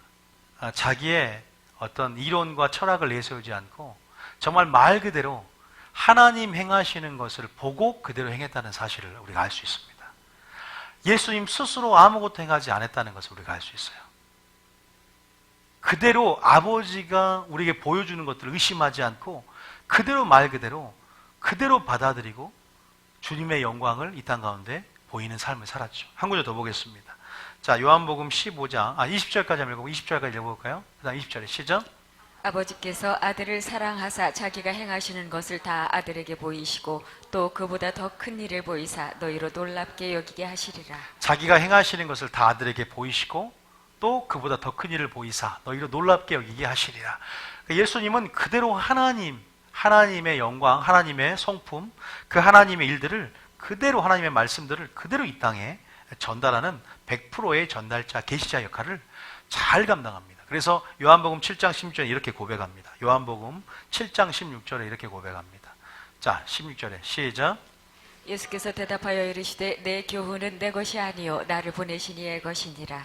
Speaker 1: 자기의 어떤 이론과 철학을 내세우지 않고 정말 말 그대로 하나님 행하시는 것을 보고 그대로 행했다는 사실을 우리가 알 수 있습니다. 예수님 스스로 아무것도 행하지 않았다는 것을 우리가 알 수 있어요. 그대로 아버지가 우리에게 보여주는 것들을 의심하지 않고 그대로 말 그대로 받아들이고 주님의 영광을 이 땅 가운데 보이는 삶을 살았죠. 한 구절 더 보겠습니다. 자, 요한복음 15장 20절까지 한번 읽고 20절까지 읽어볼까요? 그 다음 20절에 시작.
Speaker 2: 아버지께서 아들을 사랑하사 자기가 행하시는 것을 다 아들에게 보이시고 또 그보다 더 큰 일을 보이사 너희로 놀랍게 여기게 하시리라.
Speaker 1: 자기가 행하시는 것을 다 아들에게 보이시고 또 그보다 더 큰 일을 보이사 너희로 놀랍게 여기게 하시리라. 예수님은 그대로 하나님의 영광, 하나님의 성품, 그 하나님의 일들을 그대로 하나님의 말씀들을 그대로 이 땅에 전달하는 100%의 전달자, 계시자 역할을 잘 감당합니다. 그래서 요한복음 7장 16절에 이렇게 고백합니다. 요한복음 7장 16절에 이렇게 고백합니다. 자, 16절에 시작.
Speaker 2: 예수께서 대답하여 이르시되 내 교훈은 내 것이 아니요 나를 보내신 이의 것이니라.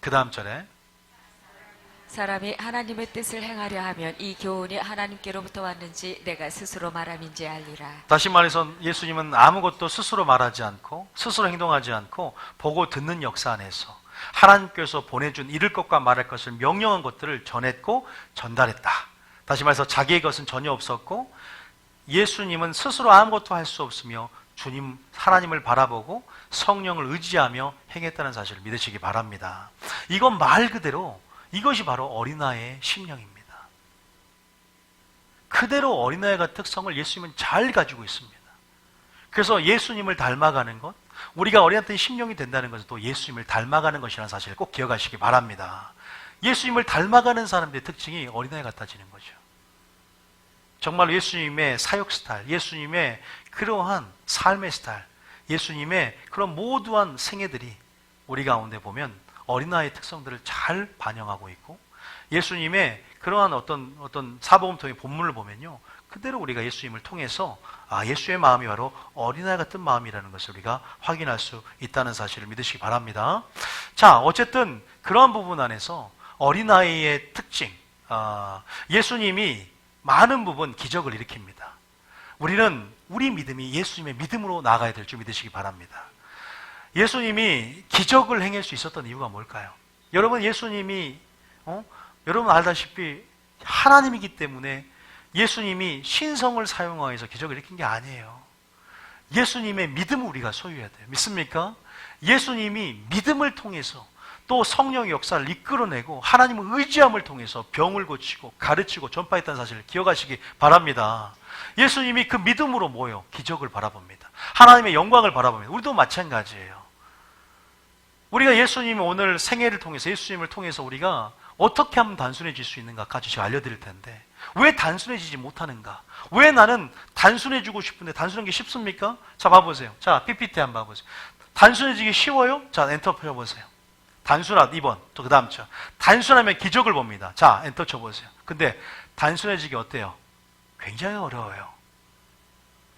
Speaker 1: 그 다음 절에
Speaker 2: 사람이 하나님의 뜻을 행하려 하면 이 교훈이 하나님께로부터 왔는지 내가 스스로 말함인지 알리라.
Speaker 1: 다시 말해서 예수님은 아무것도 스스로 말하지 않고 스스로 행동하지 않고 보고 듣는 역사 안에서 하나님께서 보내준 이를 것과 말할 것을 명령한 것들을 전했고 전달했다. 다시 말해서 자기의 것은 전혀 없었고 예수님은 스스로 아무것도 할 수 없으며 주님 하나님을 바라보고 성령을 의지하며 행했다는 사실을 믿으시기 바랍니다. 이건 말 그대로 이것이 바로 어린아이의 심령입니다. 그대로 어린아이의 특성을 예수님은 잘 가지고 있습니다. 그래서 예수님을 닮아가는 것, 우리가 어린아이의 심령이 된다는 것은 또 예수님을 닮아가는 것이라는 사실을 꼭 기억하시기 바랍니다. 예수님을 닮아가는 사람들의 특징이 어린아이 같아지는 거죠. 정말 예수님의 사역 스타일, 예수님의 그러한 삶의 스타일, 예수님의 그런 모두한 생애들이 우리 가운데 보면 어린아이의 특성들을 잘 반영하고 있고 예수님의 그러한 어떤 사복음통의 본문을 보면요. 그대로 우리가 예수님을 통해서 예수의 마음이 바로 어린아이 같은 마음이라는 것을 우리가 확인할 수 있다는 사실을 믿으시기 바랍니다. 자, 어쨌든 그러한 부분 안에서 어린아이의 특징, 예수님이 많은 부분 기적을 일으킵니다. 우리는 우리 믿음이 예수님의 믿음으로 나아가야 될 줄 믿으시기 바랍니다. 예수님이 기적을 행할 수 있었던 이유가 뭘까요? 여러분 예수님이 여러분 알다시피 하나님이기 때문에 예수님이 신성을 사용하여서 기적을 일으킨 게 아니에요. 예수님의 믿음을 우리가 소유해야 돼요. 믿습니까? 예수님이 믿음을 통해서 또 성령의 역사를 이끌어내고 하나님의 의지함을 통해서 병을 고치고 가르치고 전파했다는 사실을 기억하시기 바랍니다. 예수님이 그 믿음으로 뭐예요? 기적을 바라봅니다. 하나님의 영광을 바라봅니다. 우리도 마찬가지예요. 우리가 예수님이 오늘 생애를 통해서 예수님을 통해서 우리가 어떻게 하면 단순해질 수 있는가까지 제가 알려드릴 텐데 왜 단순해지지 못하는가? 왜 나는 단순해지고 싶은데 단순한 게 쉽습니까? 자, 봐보세요. 자, PPT 한번 봐보세요. 단순해지기 쉬워요? 자, 엔터 펴보세요. 단순한 2번, 또 그 다음 차. 단순하면 기적을 봅니다. 자, 엔터 쳐보세요. 근데 단순해지기 어때요? 굉장히 어려워요.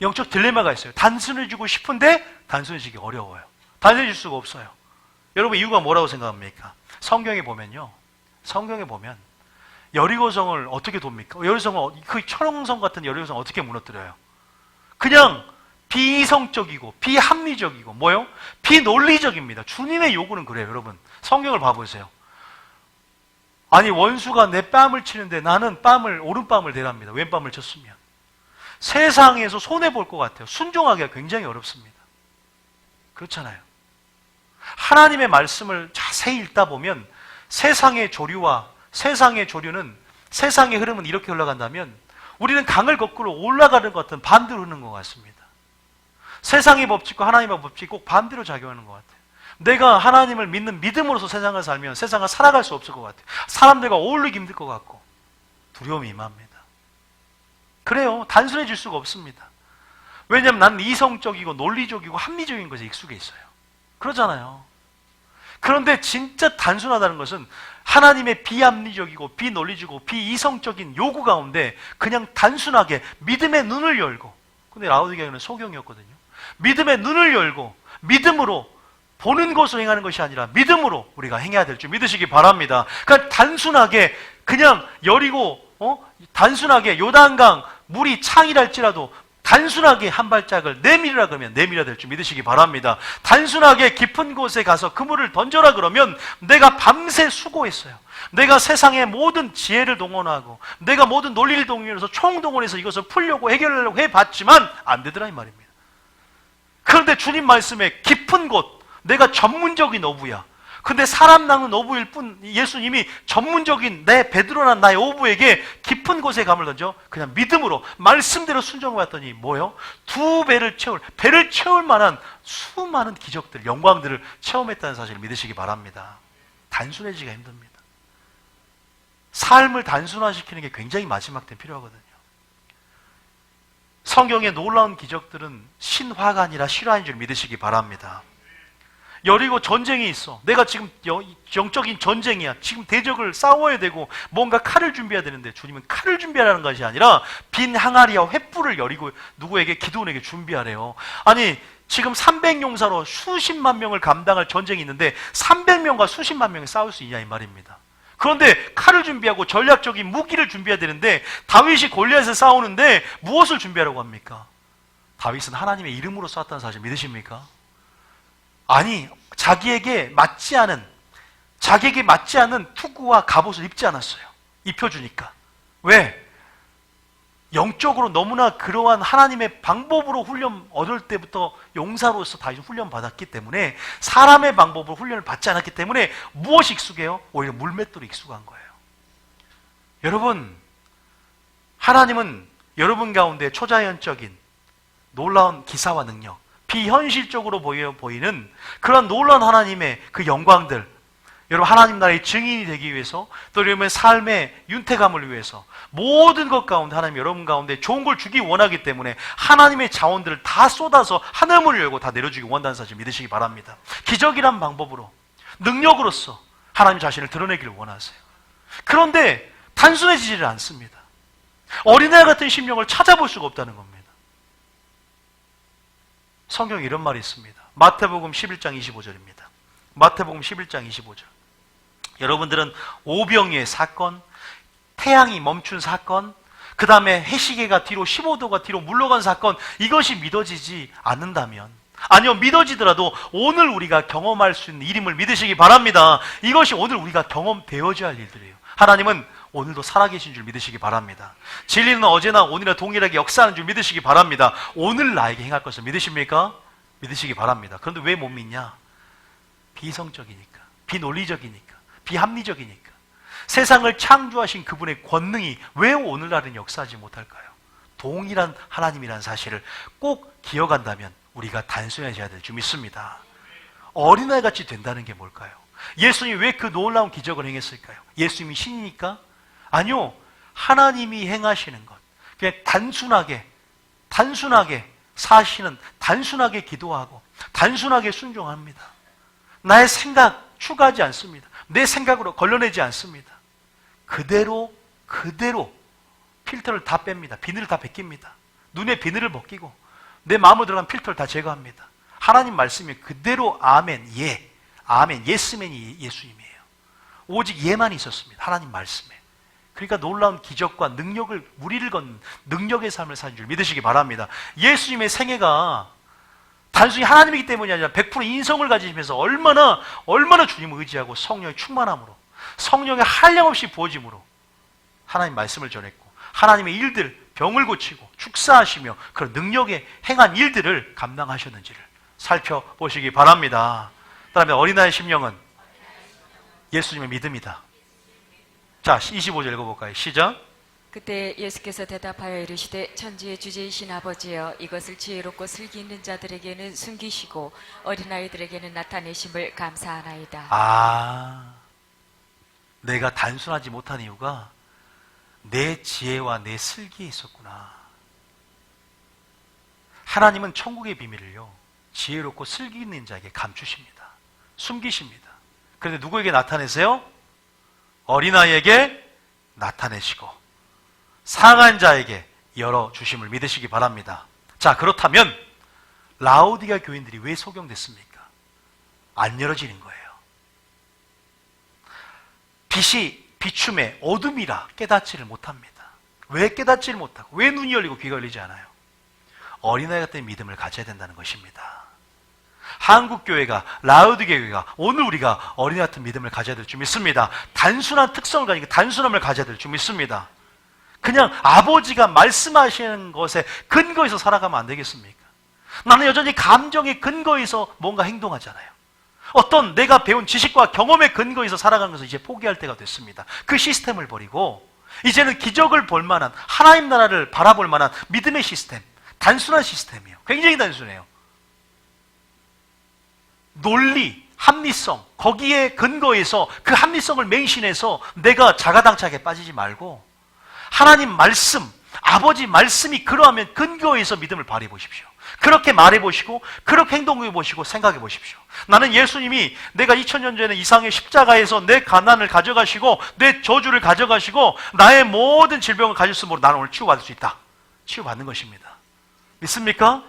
Speaker 1: 영적 딜레마가 있어요. 단순해지고 싶은데 단순해지기 어려워요. 단순해질 수가 없어요. 여러분 이유가 뭐라고 생각합니까? 성경에 보면 여리고성을 어떻게 돕니까? 여리고성을 그 철옹성 같은 여리고성을 어떻게 무너뜨려요? 그냥 비이성적이고 비합리적이고 뭐요? 비논리적입니다. 주님의 요구는 그래요. 여러분 성경을 봐보세요. 아니 원수가 내 뺨을 치는데 나는 오른뺨을 대랍니다. 왼뺨을 쳤으면 세상에서 손해볼 것 같아요. 순종하기가 굉장히 어렵습니다. 그렇잖아요. 하나님의 말씀을 자세히 읽다 보면 세상의 조류는 세상의 흐름은 이렇게 흘러간다면 우리는 강을 거꾸로 올라가는 것 같은 반대로 흐르는 것 같습니다. 세상의 법칙과 하나님의 법칙이 꼭 반대로 작용하는 것 같아요. 내가 하나님을 믿는 믿음으로서 세상을 살면 세상을 살아갈 수 없을 것 같아요. 사람들과 어울리기 힘들 것 같고 두려움이 임합니다. 그래요. 단순해질 수가 없습니다. 왜냐하면 나는 이성적이고 논리적이고 합리적인 것에 익숙해 있어요. 그러잖아요. 그런데 진짜 단순하다는 것은 하나님의 비합리적이고 비논리적이고 비이성적인 요구 가운데 그냥 단순하게 믿음의 눈을 열고, 근데 라오디게아는 소경이었거든요. 믿음의 눈을 열고 믿음으로 보는 것으로 행하는 것이 아니라 믿음으로 우리가 행해야 될 줄 믿으시기 바랍니다. 그러니까 단순하게 그냥 여리고 단순하게 요단강 물이 창이랄지라도 단순하게 한 발짝을 내밀으라 그러면 내밀어야 될 줄 믿으시기 바랍니다. 단순하게 깊은 곳에 가서 그물을 던져라 그러면 내가 밤새 수고했어요. 내가 세상의 모든 지혜를 동원하고 내가 모든 논리를 동원해서 총동원해서 이것을 풀려고 해결하려고 해봤지만 안 되더라 이 말입니다. 그런데 주님 말씀에 깊은 곳, 내가 전문적인 어부야. 근데 사람 낚는 어부일 뿐 예수님이 전문적인 내 베드로나 나의 어부에게 깊은 곳에 감을 던져 그냥 믿음으로 말씀대로 순종을 했더니 뭐요? 배를 채울 만한 수많은 기적들, 영광들을 체험했다는 사실을 믿으시기 바랍니다. 단순해지기가 힘듭니다. 삶을 단순화시키는 게 굉장히 마지막 때 필요하거든요. 성경의 놀라운 기적들은 신화가 아니라 실화인 줄 믿으시기 바랍니다. 여리고 전쟁이 있어. 내가 지금 영적인 전쟁이야. 지금 대적을 싸워야 되고 뭔가 칼을 준비해야 되는데 주님은 칼을 준비하라는 것이 아니라 빈 항아리와 횃불을 여리고 누구에게 기도원에게 준비하래요. 아니 지금 300용사로 수십만 명을 감당할 전쟁이 있는데 300명과 수십만 명이 싸울 수 있냐 이 말입니다. 그런데 칼을 준비하고 전략적인 무기를 준비해야 되는데 다윗이 골리앗을 싸우는데 무엇을 준비하라고 합니까? 다윗은 하나님의 이름으로 싸웠다는 사실 믿으십니까? 아니 자기에게 맞지 않은 투구와 갑옷을 입지 않았어요. 입혀주니까. 왜? 영적으로 너무나 그러한 하나님의 방법으로 훈련 얻을 때부터 용사로서 다윗은 훈련 받았기 때문에 사람의 방법으로 훈련을 받지 않았기 때문에 무엇이 익숙해요? 오히려 물맷돌이 익숙한 거예요. 여러분, 하나님은 여러분 가운데 초자연적인 놀라운 기사와 능력, 비현실적으로 보이는 그런 놀라운 하나님의 그 영광들, 여러분 하나님 나라의 증인이 되기 위해서 또 여러분의 삶의 윤택함을 위해서 모든 것 가운데 하나님 여러분 가운데 좋은 걸 주기 원하기 때문에 하나님의 자원들을 다 쏟아서 하늘문을 열고 다 내려주기 원한다는 사실 믿으시기 바랍니다. 기적이란 방법으로 능력으로서 하나님 자신을 드러내기를 원하세요. 그런데 단순해지지를 않습니다. 어린애 같은 심령을 찾아볼 수가 없다는 겁니다. 성경에 이런 말이 있습니다. 마태복음 11장 25절입니다. 마태복음 11장 25절. 여러분들은 오병이의 사건, 태양이 멈춘 사건, 그 다음에 해시계가 뒤로 15도가 뒤로 물러간 사건, 이것이 믿어지지 않는다면, 아니요 믿어지더라도 오늘 우리가 경험할 수 있는 일임을 믿으시기 바랍니다. 이것이 오늘 우리가 경험되어져야 할 일들이에요. 하나님은 오늘도 살아계신 줄 믿으시기 바랍니다. 진리는 어제나 오늘이나 동일하게 역사하는 줄 믿으시기 바랍니다. 오늘 나에게 행할 것을 믿으십니까? 믿으시기 바랍니다. 그런데 왜 못 믿냐? 비이성적이니까, 비논리적이니까, 비합리적이니까. 세상을 창조하신 그분의 권능이 왜 오늘날은 역사하지 못할까요? 동일한 하나님이라는 사실을 꼭 기억한다면 우리가 단순해져야 될 줄 믿습니다. 어린아이같이 된다는 게 뭘까요? 예수님이 왜 그 놀라운 기적을 행했을까요? 예수님이 신이니까? 아니요, 하나님이 행하시는 것. 그냥 단순하게 사시는, 단순하게 기도하고 단순하게 순종합니다. 나의 생각 추가하지 않습니다. 내 생각으로 걸러내지 않습니다. 그대로 필터를 다 뺍니다. 비늘을 다 벗깁니다. 눈에 비늘을 벗기고 내 마음으로 들어간 필터를 다 제거합니다. 하나님 말씀이 그대로 아멘, 예스맨이 예수님이에요. 오직 예만 있었습니다. 하나님 말씀에. 그러니까 놀라운 기적과 능력을, 무리를 건 능력의 삶을 사는 줄 믿으시기 바랍니다. 예수님의 생애가 단순히 하나님이기 때문이 아니라 100% 인성을 가지시면서 얼마나 주님을 의지하고 성령의 충만함으로, 성령의 한량없이 부어짐으로 하나님 말씀을 전했고, 하나님의 일들, 병을 고치고 축사하시며 그런 능력에 행한 일들을 감당하셨는지를 살펴보시기 바랍니다. 그 다음에 어린아이 심령은 예수님의 믿음이다. 자, 25절 읽어볼까요? 시작.
Speaker 2: 그때 예수께서 대답하여 이르시되 천지의 주제이신 아버지여, 이것을 지혜롭고 슬기 있는 자들에게는 숨기시고 어린아이들에게는 나타내심을 감사하나이다.
Speaker 1: 내가 단순하지 못한 이유가 내 지혜와 내 슬기에 있었구나. 하나님은 천국의 비밀을요, 지혜롭고 슬기 있는 자에게 감추십니다. 숨기십니다. 그런데 누구에게 나타내세요? 어린아이에게 나타내시고 상한 자에게 열어주심을 믿으시기 바랍니다. 자, 그렇다면 라오디가 교인들이 왜 소경됐습니까? 안 열어지는 거예요. 빛이 비춤의 어둠이라 깨닫지를 못합니다. 왜 깨닫지를 못하고, 왜 눈이 열리고 귀가 열리지 않아요? 어린아이 같은 믿음을 가져야 된다는 것입니다. 한국교회가, 라오디게 교회가, 오늘 우리가 어린아이 같은 믿음을 가져야 될 줄 믿습니다. 단순한 특성을 가지고 단순함을 가져야 될 줄 믿습니다. 그냥 아버지가 말씀하시는 것에 근거해서 살아가면 안 되겠습니까? 나는 여전히 감정의 근거에서 뭔가 행동하잖아요. 어떤 내가 배운 지식과 경험의 근거에서 살아가는 것을 이제 포기할 때가 됐습니다. 그 시스템을 버리고 이제는 기적을 볼 만한, 하나님 나라를 바라볼 만한 믿음의 시스템, 단순한 시스템이에요. 굉장히 단순해요. 논리, 합리성, 거기에 근거해서 그 합리성을 맹신해서 내가 자가당착에 빠지지 말고 하나님 말씀, 아버지 말씀이 그러하면 근거해서 믿음을 발휘해 보십시오. 그렇게 말해 보시고, 그렇게 행동해 보시고, 생각해 보십시오. 나는 예수님이 내가 2000년 전에 이상의 십자가에서 내 가난을 가져가시고 내 저주를 가져가시고 나의 모든 질병을 가졌으므로 나는 오늘 치유받을 수 있다. 치유받는 것입니다. 믿습니까?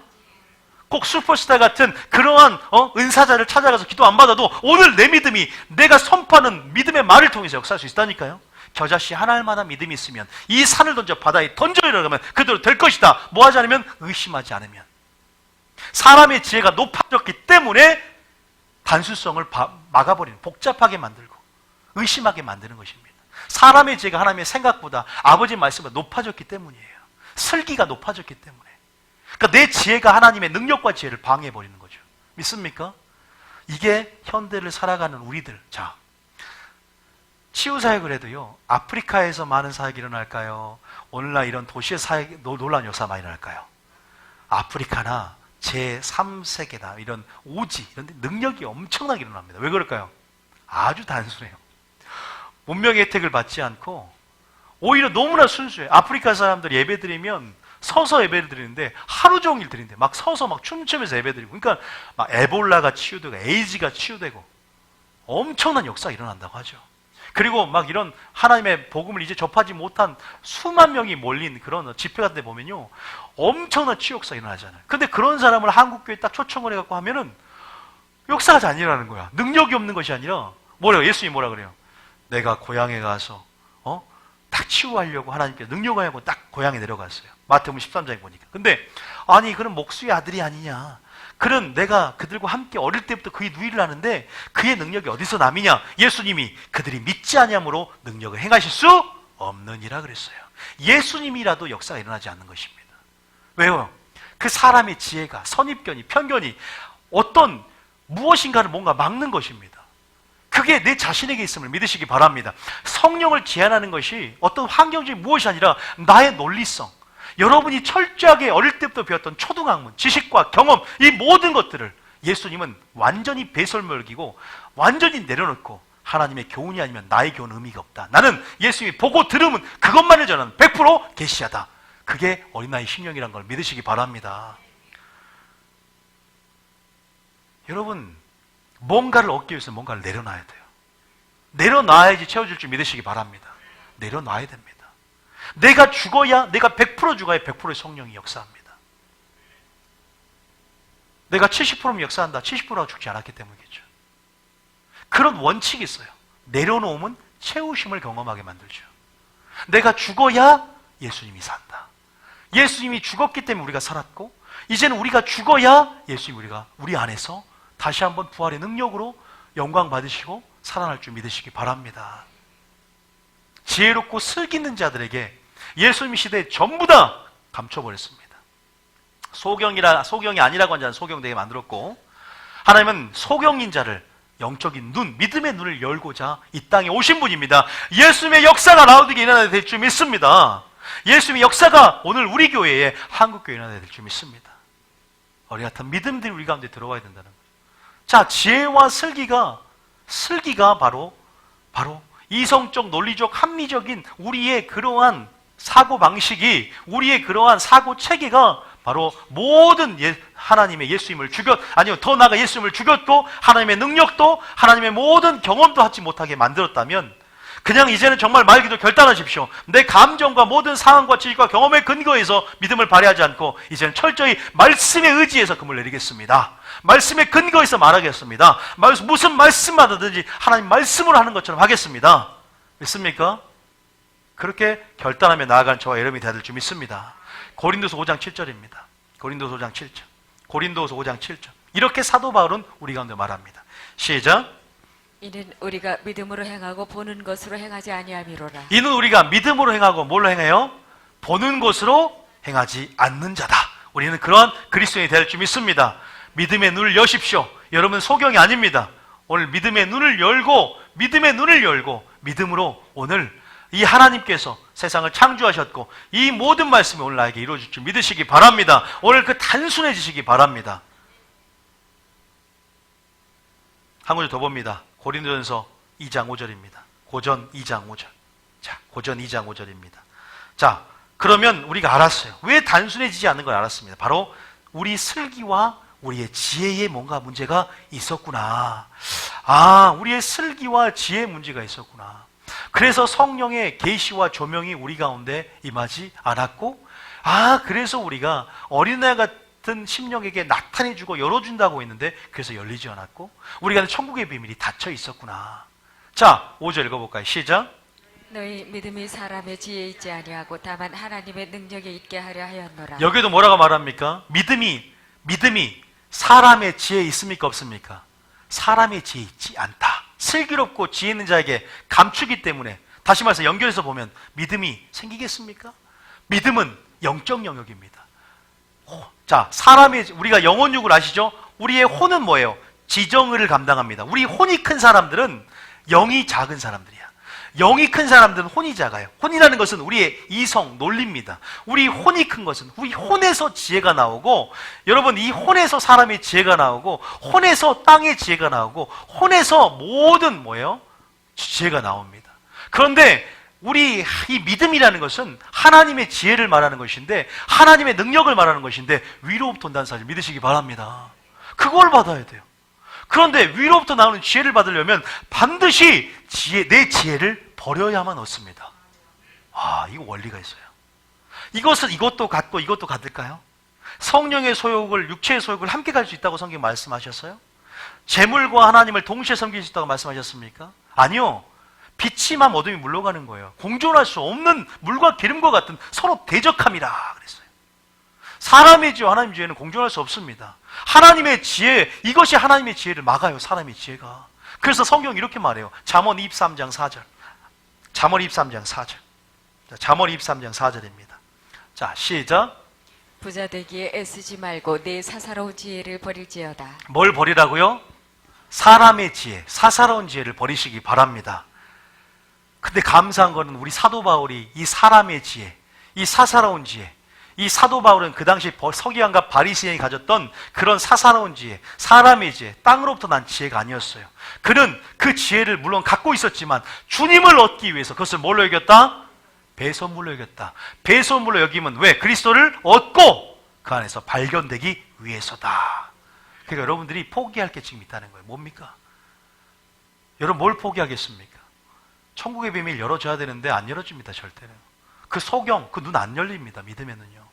Speaker 1: 꼭 슈퍼스타 같은 그러한 은사자를 찾아가서 기도 안 받아도 오늘 내 믿음이, 내가 선포하는 믿음의 말을 통해서 역사할 수 있다니까요. 겨자씨 하나 알만한 믿음이 있으면 이 산을 던져 바다에 던져이라 하면 그대로 될 것이다. 뭐 하지 않으면? 의심하지 않으면. 사람의 지혜가 높아졌기 때문에 단순성을 막아버리는, 복잡하게 만들고 의심하게 만드는 것입니다. 사람의 지혜가 하나님의 생각보다, 아버지의 말씀보다 높아졌기 때문이에요. 슬기가 높아졌기 때문에. 그러니까 내 지혜가 하나님의 능력과 지혜를 방해해버리는 거죠. 믿습니까? 이게 현대를 살아가는 우리들. 자, 치유사역을 해도요, 아프리카에서 많은 사역이 일어날까요? 오늘날 이런 도시의 사역, 놀라운 역사가 많이 일어날까요? 아프리카나 제3세계나 이런 오지, 이런 데 능력이 엄청나게 일어납니다. 왜 그럴까요? 아주 단순해요. 문명의 혜택을 받지 않고 오히려 너무나 순수해요. 아프리카 사람들 예배 드리면 서서 예배를 드리는데 하루 종일 드리는데 막 서서 막 춤추면서 예배 드리고, 그러니까 막 에볼라가 치유되고 에이즈가 치유되고 엄청난 역사가 일어난다고 하죠. 그리고 막 이런 하나님의 복음을 이제 접하지 못한 수만 명이 몰린 그런 집회 같은 데 보면요, 엄청난 치유 역사가 일어나잖아요. 근데 그런 사람을 한국교회에 딱 초청을 해갖고 하면은 역사가 잘 안 일어나는 거야. 능력이 없는 것이 아니라 뭐래요? 예수님이 뭐라 그래요? 내가 고향에 가서 딱 치유하려고 하나님께서 능력하려고 딱 고향에 내려갔어요. 마태복음 13장에 보니까. 근데 아니 그는 목수의 아들이 아니냐, 그는 내가 그들과 함께 어릴 때부터 그의 누이를 하는데 그의 능력이 어디서 남이냐? 예수님이 그들이 믿지 아니함으로 능력을 행하실 수 없느니라 그랬어요. 예수님이라도 역사가 일어나지 않는 것입니다. 왜요? 그 사람의 지혜가, 선입견이, 편견이 어떤 무엇인가를 뭔가 막는 것입니다. 그게 내 자신에게 있음을 믿으시기 바랍니다. 성령을 제한하는 것이 어떤 환경적인 무엇이 아니라 나의 논리성, 여러분이 철저하게 어릴 때부터 배웠던 초등학문, 지식과 경험, 이 모든 것들을 예수님은 완전히 배설물기고 완전히 내려놓고 하나님의 교훈이 아니면 나의 교훈은 의미가 없다. 나는 예수님이 보고 들으면 그것만을 전하는 100% 계시하다. 그게 어린아이 심령이라는 걸 믿으시기 바랍니다. 여러분, 뭔가를 얻기 위해서 뭔가를 내려놔야 돼요. 내려놔야지 채워줄 줄 믿으시기 바랍니다. 내려놔야 됩니다. 내가 죽어야, 내가 100% 죽어야 100%의 성령이 역사합니다. 내가 70%면 역사한다. 70%가 죽지 않았기 때문이겠죠. 그런 원칙이 있어요. 내려놓으면 채우심을 경험하게 만들죠. 내가 죽어야 예수님이 산다. 예수님이 죽었기 때문에 우리가 살았고, 이제는 우리가 죽어야 예수님이 우리 안에서 다시 한번 부활의 능력으로 영광 받으시고 살아날 줄 믿으시기 바랍니다. 지혜롭고 슬기 있는 자들에게 예수님 시대에 전부 다 감춰버렸습니다. 소경이 아니라고 한 자는 소경되게 만들었고, 하나님은 소경인 자를 영적인 눈, 믿음의 눈을 열고자 이 땅에 오신 분입니다. 예수님의 역사가 라우디게에 일어나야 될 줄 믿습니다. 예수님의 역사가 오늘 우리 교회에 한국교회에 일어나야 될 줄 믿습니다. 우리 같은 믿음들이 우리 가운데 들어와야 된다는 거예요. 자, 지혜와 슬기가 바로 이성적, 논리적, 합리적인 우리의 그러한 사고방식이, 우리의 그러한 사고체계가 바로 모든 하나님의 예수님을 더 나아가 예수님을 죽였고, 하나님의 능력도, 하나님의 모든 경험도 하지 못하게 만들었다면, 그냥 이제는 정말 말 그대로 결단하십시오. 내 감정과 모든 상황과 지식과 경험의 근거에서 믿음을 발휘하지 않고, 이제는 철저히 말씀에 의지해서 금을 내리겠습니다. 말씀의 근거에서 말하겠습니다. 무슨 말씀하든지 하나님 말씀으로 하는 것처럼 하겠습니다. 믿습니까? 그렇게 결단하며 나아가는 저와 여러분이 되야 될 줄 믿습니다. 고린도서 5장 7절입니다. 고린도서 5장 7절. 고린도서 5장 7절. 이렇게 사도 바울은 우리 가운데 말합니다. 시작.
Speaker 2: 이는 우리가 믿음으로 행하고 보는 것으로 행하지 아니함이로라.
Speaker 1: 이는 우리가 믿음으로 행하고 뭘로 행해요? 보는 것으로 행하지 않는 자다. 우리는 그러한 그리스도인이 될 줄 믿습니다. 믿음의 눈을 여십시오. 여러분 소경이 아닙니다. 오늘 믿음의 눈을 열고 믿음으로 오늘 이 하나님께서 세상을 창조하셨고 이 모든 말씀이 오늘 나에게 이루어질 줄 믿으시기 바랍니다. 오늘 그 단순해지시기 바랍니다. 한 구절 더 봅니다. 고린도전서 2장 5절입니다. 고전 2장 5절. 자, 고전 2장 5절입니다. 자, 그러면 우리가 알았어요. 왜 단순해지지 않는 걸 알았습니다. 바로 우리 슬기와 우리의 지혜에 뭔가 문제가 있었구나. 우리의 슬기와 지혜에 문제가 있었구나. 그래서 성령의 계시와 조명이 우리 가운데 임하지 않았고, 그래서 우리가 어린애 같은 심령에게 나타내주고 열어준다고 했는데 그래서 열리지 않았고, 우리가 천국의 비밀이 닫혀 있었구나. 자, 5절 읽어볼까요? 시작.
Speaker 2: 너희 믿음이 사람의 지혜에 있지 아니하고 다만 하나님의 능력에 있게 하려 하였노라.
Speaker 1: 여기도 뭐라고 말합니까? 믿음이 사람의 지혜에 있습니까? 없습니까? 사람의 지혜에 있지 않다. 슬기롭고 지혜 있는 자에게 감추기 때문에, 다시 말해서 연결해서 보면 믿음이 생기겠습니까? 믿음은 영적 영역입니다. 자, 우리가 영혼육을 아시죠? 우리의 혼은 뭐예요? 지정을 감당합니다. 우리 혼이 큰 사람들은 영이 작은 사람들이야. 영이 큰 사람들은 혼이 작아요. 혼이라는 것은 우리의 이성, 논리입니다. 우리 혼이 큰 것은 우리 혼에서 지혜가 나오고, 여러분 이 혼에서 사람의 지혜가 나오고, 혼에서 땅의 지혜가 나오고, 혼에서 모든 뭐예요? 지혜가 나옵니다. 그런데 우리 이 믿음이라는 것은 하나님의 지혜를 말하는 것인데, 하나님의 능력을 말하는 것인데 위로부터 온다는 사실 믿으시기 바랍니다. 그걸 받아야 돼요. 그런데 위로부터 나오는 지혜를 받으려면 반드시 내 지혜를 버려야만 얻습니다. 이거 원리가 있어요. 이것도 갖고 이것도 갖을까요? 성령의 소욕을, 육체의 소욕을 함께 갈 수 있다고 성경 말씀하셨어요? 재물과 하나님을 동시에 섬길 수 있다고 말씀하셨습니까? 아니요. 빛이만 어둠이 물러가는 거예요. 공존할 수 없는 물과 기름과 같은 서로 대적함이라 그랬어요. 사람의 지혜와 하나님의 지혜는 공존할 수 없습니다. 하나님의 지혜, 이것이 하나님의 지혜를 막아요. 사람의 지혜가. 그래서 성경이 이렇게 말해요. 잠언 23장 4절. 잠언 23장 4절. 잠언 23장 4절입니다. 자, 시작.
Speaker 2: 부자 되기에 애쓰지 말고 내 사사로운 지혜를 버릴지어다.
Speaker 1: 뭘 버리라고요? 사람의 지혜, 사사로운 지혜를 버리시기 바랍니다. 근데 감사한 거는 우리 사도 바울이 이 사람의 지혜, 이 사사로운 지혜, 이 사도 바울은 그 당시 서기관과 바리새인이 가졌던 그런 사사로운 지혜, 사람의 지혜, 땅으로부터 난 지혜가 아니었어요. 그는 그 지혜를 물론 갖고 있었지만 주님을 얻기 위해서 그것을 뭘로 여겼다? 배선물로 여겼다. 배선물로 여기면 왜? 그리스도를 얻고 그 안에서 발견되기 위해서다. 그러니까 여러분들이 포기할 게 지금 있다는 거예요. 뭡니까? 여러분 뭘 포기하겠습니까? 천국의 비밀 열어줘야 되는데 안 열어줍니다. 절대로. 그 소경, 그 눈 안 열립니다. 믿으면은요.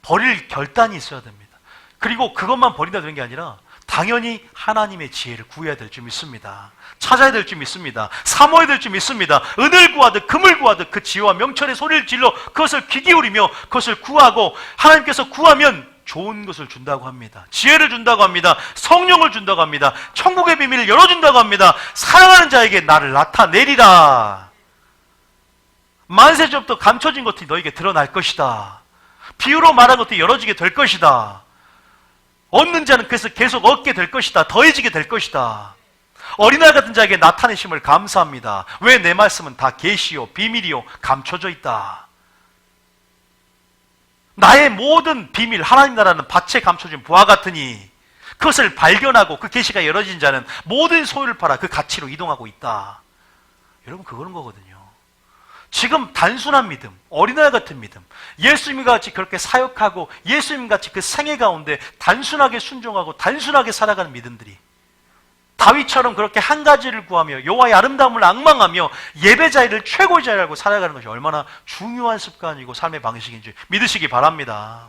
Speaker 1: 버릴 결단이 있어야 됩니다. 그리고 그것만 버린다 되는 게 아니라 당연히 하나님의 지혜를 구해야 될 줄 믿습니다. 찾아야 될 줄 믿습니다. 사모해야 될 줄 믿습니다. 은을 구하듯 금을 구하듯 그 지혜와 명철의 소리를 질러 그것을 귀 기울이며 그것을 구하고, 하나님께서 구하면 좋은 것을 준다고 합니다. 지혜를 준다고 합니다. 성령을 준다고 합니다. 천국의 비밀을 열어준다고 합니다. 사랑하는 자에게 나를 나타내리라. 만세전부터 감춰진 것들이 너에게 드러날 것이다. 비유로 말한 것들이 열어지게 될 것이다. 얻는 자는 그래서 계속 얻게 될 것이다. 더해지게 될 것이다. 어린아이 같은 자에게 나타내심을 감사합니다. 왜? 내 말씀은 다 계시요 비밀이요 감춰져 있다. 나의 모든 비밀, 하나님 나라는 밭에 감춰진 부와 같으니 그것을 발견하고 그 계시가 열어진 자는 모든 소유를 팔아 그 가치로 이동하고 있다. 여러분, 그거는 거거든요. 지금 단순한 믿음, 어린아이 같은 믿음, 예수님과 같이 그렇게 사역하고 예수님과 같이 그 생애 가운데 단순하게 순종하고 단순하게 살아가는 믿음들이, 다윗처럼 그렇게 한 가지를 구하며 여호와의 아름다움을 앙망하며 예배 자리를 최고 자리라고 살아가는 것이 얼마나 중요한 습관이고 삶의 방식인지 믿으시기 바랍니다.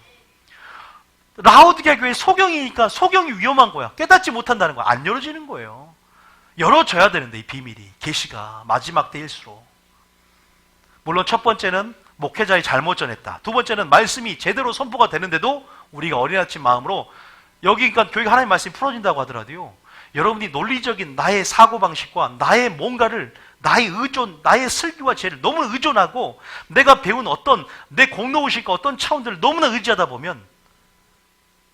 Speaker 1: 라오디게 교회 소경이니까 소경이 위험한 거야. 깨닫지 못한다는 거야. 안 열어지는 거예요. 열어져야 되는데, 이 비밀이, 계시가 마지막 때일수록. 물론 첫 번째는 목회자의 잘못 전했다. 두 번째는 말씀이 제대로 선포가 되는데도 우리가 어린아치 마음으로, 여기 그러니까 교회가 하나님 말씀이 풀어진다고 하더라도요, 여러분이 논리적인 나의 사고방식과 나의 뭔가를, 나의 의존, 나의 슬기와 지혜를 너무 의존하고 내가 배운 어떤 내 공로의식과 어떤 차원들을 너무나 의지하다 보면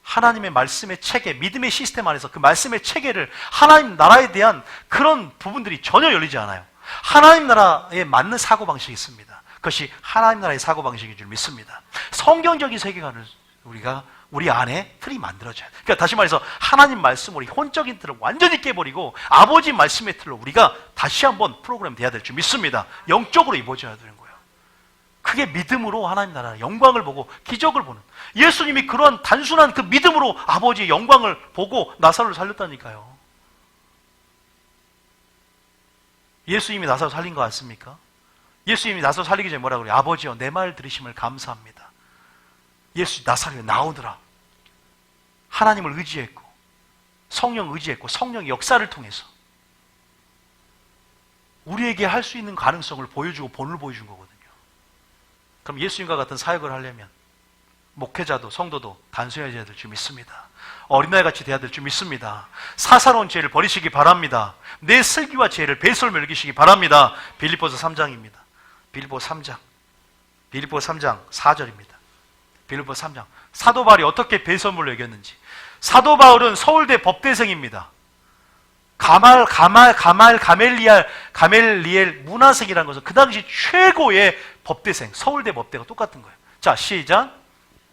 Speaker 1: 하나님의 말씀의 체계, 믿음의 시스템 안에서 그 말씀의 체계를, 하나님 나라에 대한 그런 부분들이 전혀 열리지 않아요. 하나님 나라에 맞는 사고방식이 있습니다. 그것이 하나님 나라의 사고방식인 줄 믿습니다. 성경적인 세계관을 우리 안에 틀이 만들어져야 돼요. 그러니까 다시 말해서 하나님 말씀, 우리 혼적인 틀을 완전히 깨버리고 아버지 말씀의 틀로 우리가 다시 한번 프로그램 돼야 될 줄 믿습니다. 영적으로 입어져야 되는 거예요. 그게 믿음으로 하나님 나라의 영광을 보고 기적을 보는, 예수님이 그러한 단순한 그 믿음으로 아버지의 영광을 보고 나사로를 살렸다니까요. 예수님이 나사로 살린 거 같습니까? 예수님이 나사로 살리기 전에 뭐라고 그래요? 아버지여, 내 말 들으심을 감사합니다. 예수 나사로에 나오더라. 하나님을 의지했고 성령 의지했고 성령의 역사를 통해서 우리에게 할 수 있는 가능성을 보여주고 본을 보여준 거거든요. 그럼 예수님과 같은 사역을 하려면 목회자도 성도도 단순해져야 될 줄 믿습니다. 어린아이같이 돼야 될 줄 믿습니다. 사사로운 지혜를 버리시기 바랍니다. 내 슬기와 지혜를 배설물 여기시기 바랍니다. 빌립보서 3장입니다. 빌립보서 3장 4절입니다. 빌립보서 3장. 사도 바울이 어떻게 배설물로 여겼는지. 사도 바울은 서울대 법대생입니다. 가멜리엘 문화생이라는 것은 그 당시 최고의 법대생, 서울대 법대가 똑같은 거예요. 자, 시작.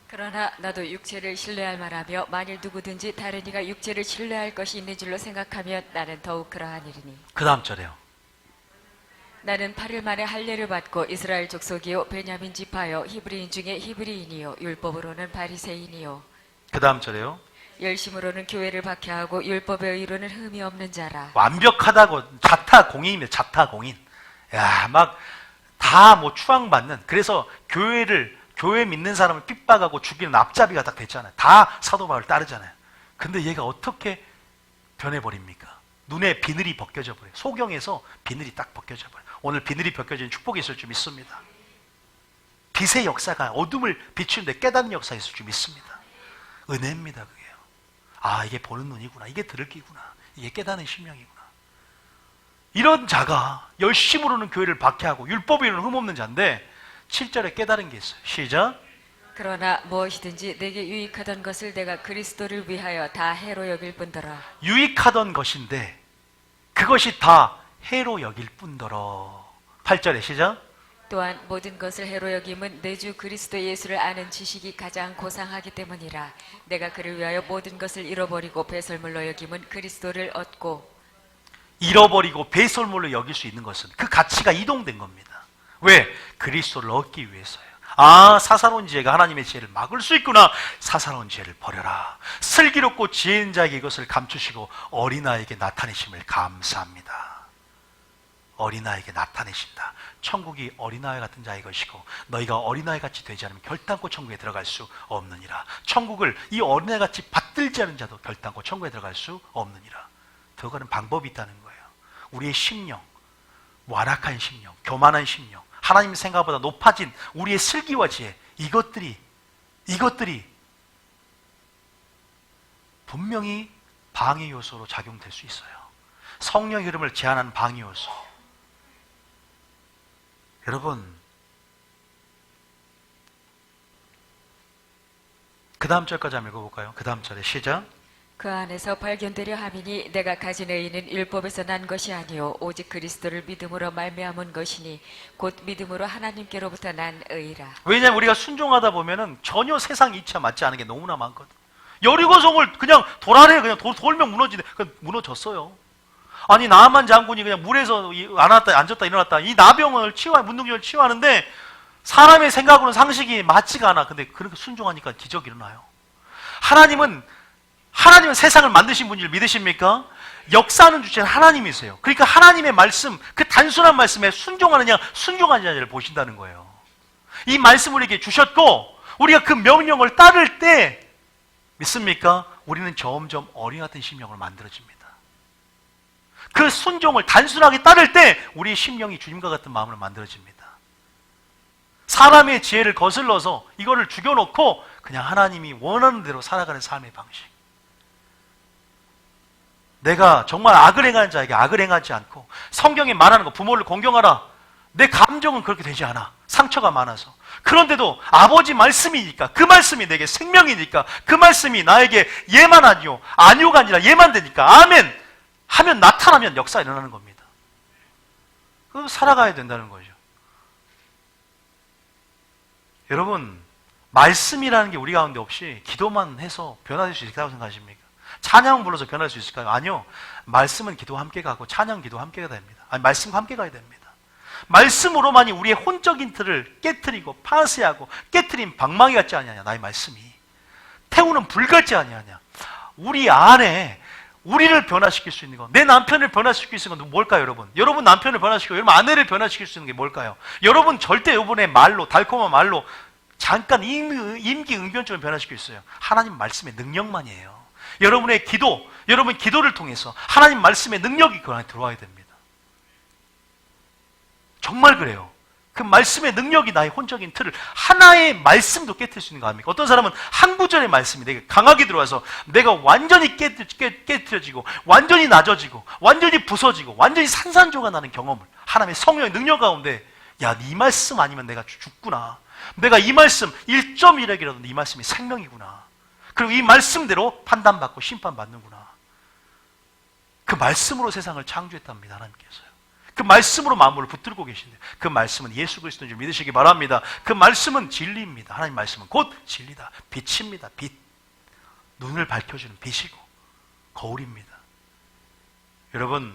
Speaker 2: 그러나 나도 육체를 신뢰할 만하며 만일 누구든지 다른 이가 육체를 신뢰할 것이 있는 줄로 생각하면 나는 더욱 그러하니니.
Speaker 1: 그 다음 절에요.
Speaker 2: 나는 8일 만에 할례를 받고 이스라엘 족속이요 베냐민 지파요 히브리인 중에 히브리인이요 율법으로는 바리새인이요.
Speaker 1: 그 다음 절에요.
Speaker 2: 열심으로는 교회를 박해하고 율법에 의로는 흠이 없는 자라.
Speaker 1: 완벽하다고 자타공인입니다. 자타공인. 야, 막 다 뭐 추앙받는. 그래서 교회 믿는 사람을 핍박하고 죽이는 앞잡이가 딱 됐잖아요. 다 사도 바울을 따르잖아요. 근데 얘가 어떻게 변해버립니까? 눈에 비늘이 벗겨져 버려요. 소경에서 비늘이 딱 벗겨져 버려요. 오늘 비늘이 벗겨지는 축복이 있을 줄 믿습니다. 빛의 역사가 어둠을 비추는데 깨닫는 역사가 있을 줄 믿습니다. 은혜입니다, 그게요. 아, 이게 보는 눈이구나. 이게 들을 귀구나. 이게 깨닫는 심령이구나. 이런 자가 열심으로는 교회를 박해하고 율법에는 흠없는 자인데 7절에 깨달은 게 있어요. 시작.
Speaker 2: 그러나 무엇이든지 내게 유익하던 것을 내가 그리스도를 위하여 다 해로 여길 뿐더러.
Speaker 1: 유익하던 것인데 그것이 다 해로 여길 뿐더러. 8절에 시작.
Speaker 2: 또한 모든 것을 해로 여김은 내 주 그리스도 예수를 아는 지식이 가장 고상하기 때문이라. 내가 그를 위하여 모든 것을 잃어버리고 배설물로 여김은 그리스도를 얻고.
Speaker 1: 잃어버리고 배설물로 여길 수 있는 것은 그 가치가 이동된 겁니다. 왜? 그리스도를 얻기 위해서요. 아, 사사로운 지혜가 하나님의 지혜를 막을 수 있구나. 사사로운 지혜를 버려라. 슬기롭고 지혜인 자에게 이것을 감추시고 어린아이에게 나타내심을 감사합니다. 어린아이에게 나타내신다. 천국이 어린아이 같은 자의 것이고 너희가 어린아이같이 되지 않으면 결단코 천국에 들어갈 수 없느니라. 천국을 이 어린아이같이 받들지 않은 자도 결단코 천국에 들어갈 수 없느니라. 들어가는 방법이 있다는 거예요. 우리의 심령, 완악한 심령, 교만한 심령, 하나님 생각보다 높아진 우리의 슬기와 지혜, 이것들이 분명히 방해 요소로 작용될 수 있어요. 성령의 흐름을 제한하는 방해 요소. 여러분, 그 다음 절까지 한번 읽어볼까요? 그 다음 절에 시작.
Speaker 2: 그 안에서 발견되려 함이니 내가 가진 의는 율법에서 난 것이 아니요 오직 그리스도를 믿음으로 말미암은 것이니 곧 믿음으로 하나님께로부터 난 의라.
Speaker 1: 왜냐하면 우리가 순종하다 보면은 전혀 세상 이치와 맞지 않은 게 너무나 많거든. 여리고성을 그냥 돌아래 그냥 돌면 무너지네. 그 무너졌어요. 아니 나만 장군이 그냥 물에서 앉았다 일어났다 이 나병을 문둥병을 치유하는데 사람의 생각으로는 상식이 맞지가 않아. 근데 그렇게 순종하니까 기적이 일어나요. 하나님은 세상을 만드신 분을 믿으십니까? 역사하는 주체는 하나님이세요. 그러니까 하나님의 말씀, 그 단순한 말씀에 순종하느냐 순종하느냐를 보신다는 거예요. 이 말씀을 우리에게 주셨고 우리가 그 명령을 따를 때 믿습니까? 우리는 점점 어린 같은 심령으로 만들어집니다. 그 순종을 단순하게 따를 때 우리의 심령이 주님과 같은 마음으로 만들어집니다. 사람의 지혜를 거슬러서 이거를 죽여놓고 그냥 하나님이 원하는 대로 살아가는 삶의 방식. 내가 정말 악을 행하는 자에게 악을 행하지 않고 성경에 말하는 거 부모를 공경하라. 내 감정은 그렇게 되지 않아. 상처가 많아서. 그런데도 아버지 말씀이니까 그 말씀이 내게 생명이니까 그 말씀이 나에게 예만 아니요가 아니라 예만 되니까 아멘 하면 나타나면 역사가 일어나는 겁니다. 그럼 살아가야 된다는 거죠. 여러분, 말씀이라는 게 우리 가운데 없이 기도만 해서 변화될 수 있다고 생각하십니까? 찬양 불러서 변할 수 있을까요? 아니요. 말씀은 기도와 함께 가고 찬양 기도와 함께 가야 됩니다. 아니, 말씀과 함께 가야 됩니다. 말씀으로만이 우리의 혼적인 틀을 깨트리고 파쇄하고 깨트린 방망이 같지 아니하냐. 나의 말씀이 태우는 불 같지 아니하냐. 우리 안에 우리를 변화시킬 수 있는 것, 내 남편을 변화시킬 수 있는 건 뭘까요, 여러분? 여러분 남편을 변화시키고 여러분 아내를 변화시킬 수 있는 게 뭘까요? 여러분 절대 여러분의 말로, 달콤한 말로 잠깐 임기응변처럼 변화시킬 수 있어요. 하나님 말씀의 능력만이에요. 여러분의 기도, 여러분 기도를 통해서 하나님 말씀의 능력이 그 안에 들어와야 됩니다. 정말 그래요. 그 말씀의 능력이 나의 혼적인 틀을 하나의 말씀도 깨뜨릴 수 있는 거 아닙니까? 어떤 사람은 한 구절의 말씀이 내게 강하게 들어와서 내가 완전히 깨뜨려지고 완전히 낮아지고 완전히 부서지고 완전히 산산조가 나는 경험을 하나님의 성령의 능력 가운데 야, 네 말씀 아니면 내가 죽구나. 내가 이 말씀 1.1핵이라도 이 말씀이 생명이구나. 그리고 이 말씀대로 판단받고 심판받는구나. 그 말씀으로 세상을 창조했답니다. 하나님께서요. 그 말씀으로 만물을 붙들고 계신데 그 말씀은 예수 그리스도인 줄 믿으시기 바랍니다. 그 말씀은 진리입니다. 하나님 말씀은 곧 진리다. 빛입니다. 빛. 눈을 밝혀주는 빛이고 거울입니다. 여러분,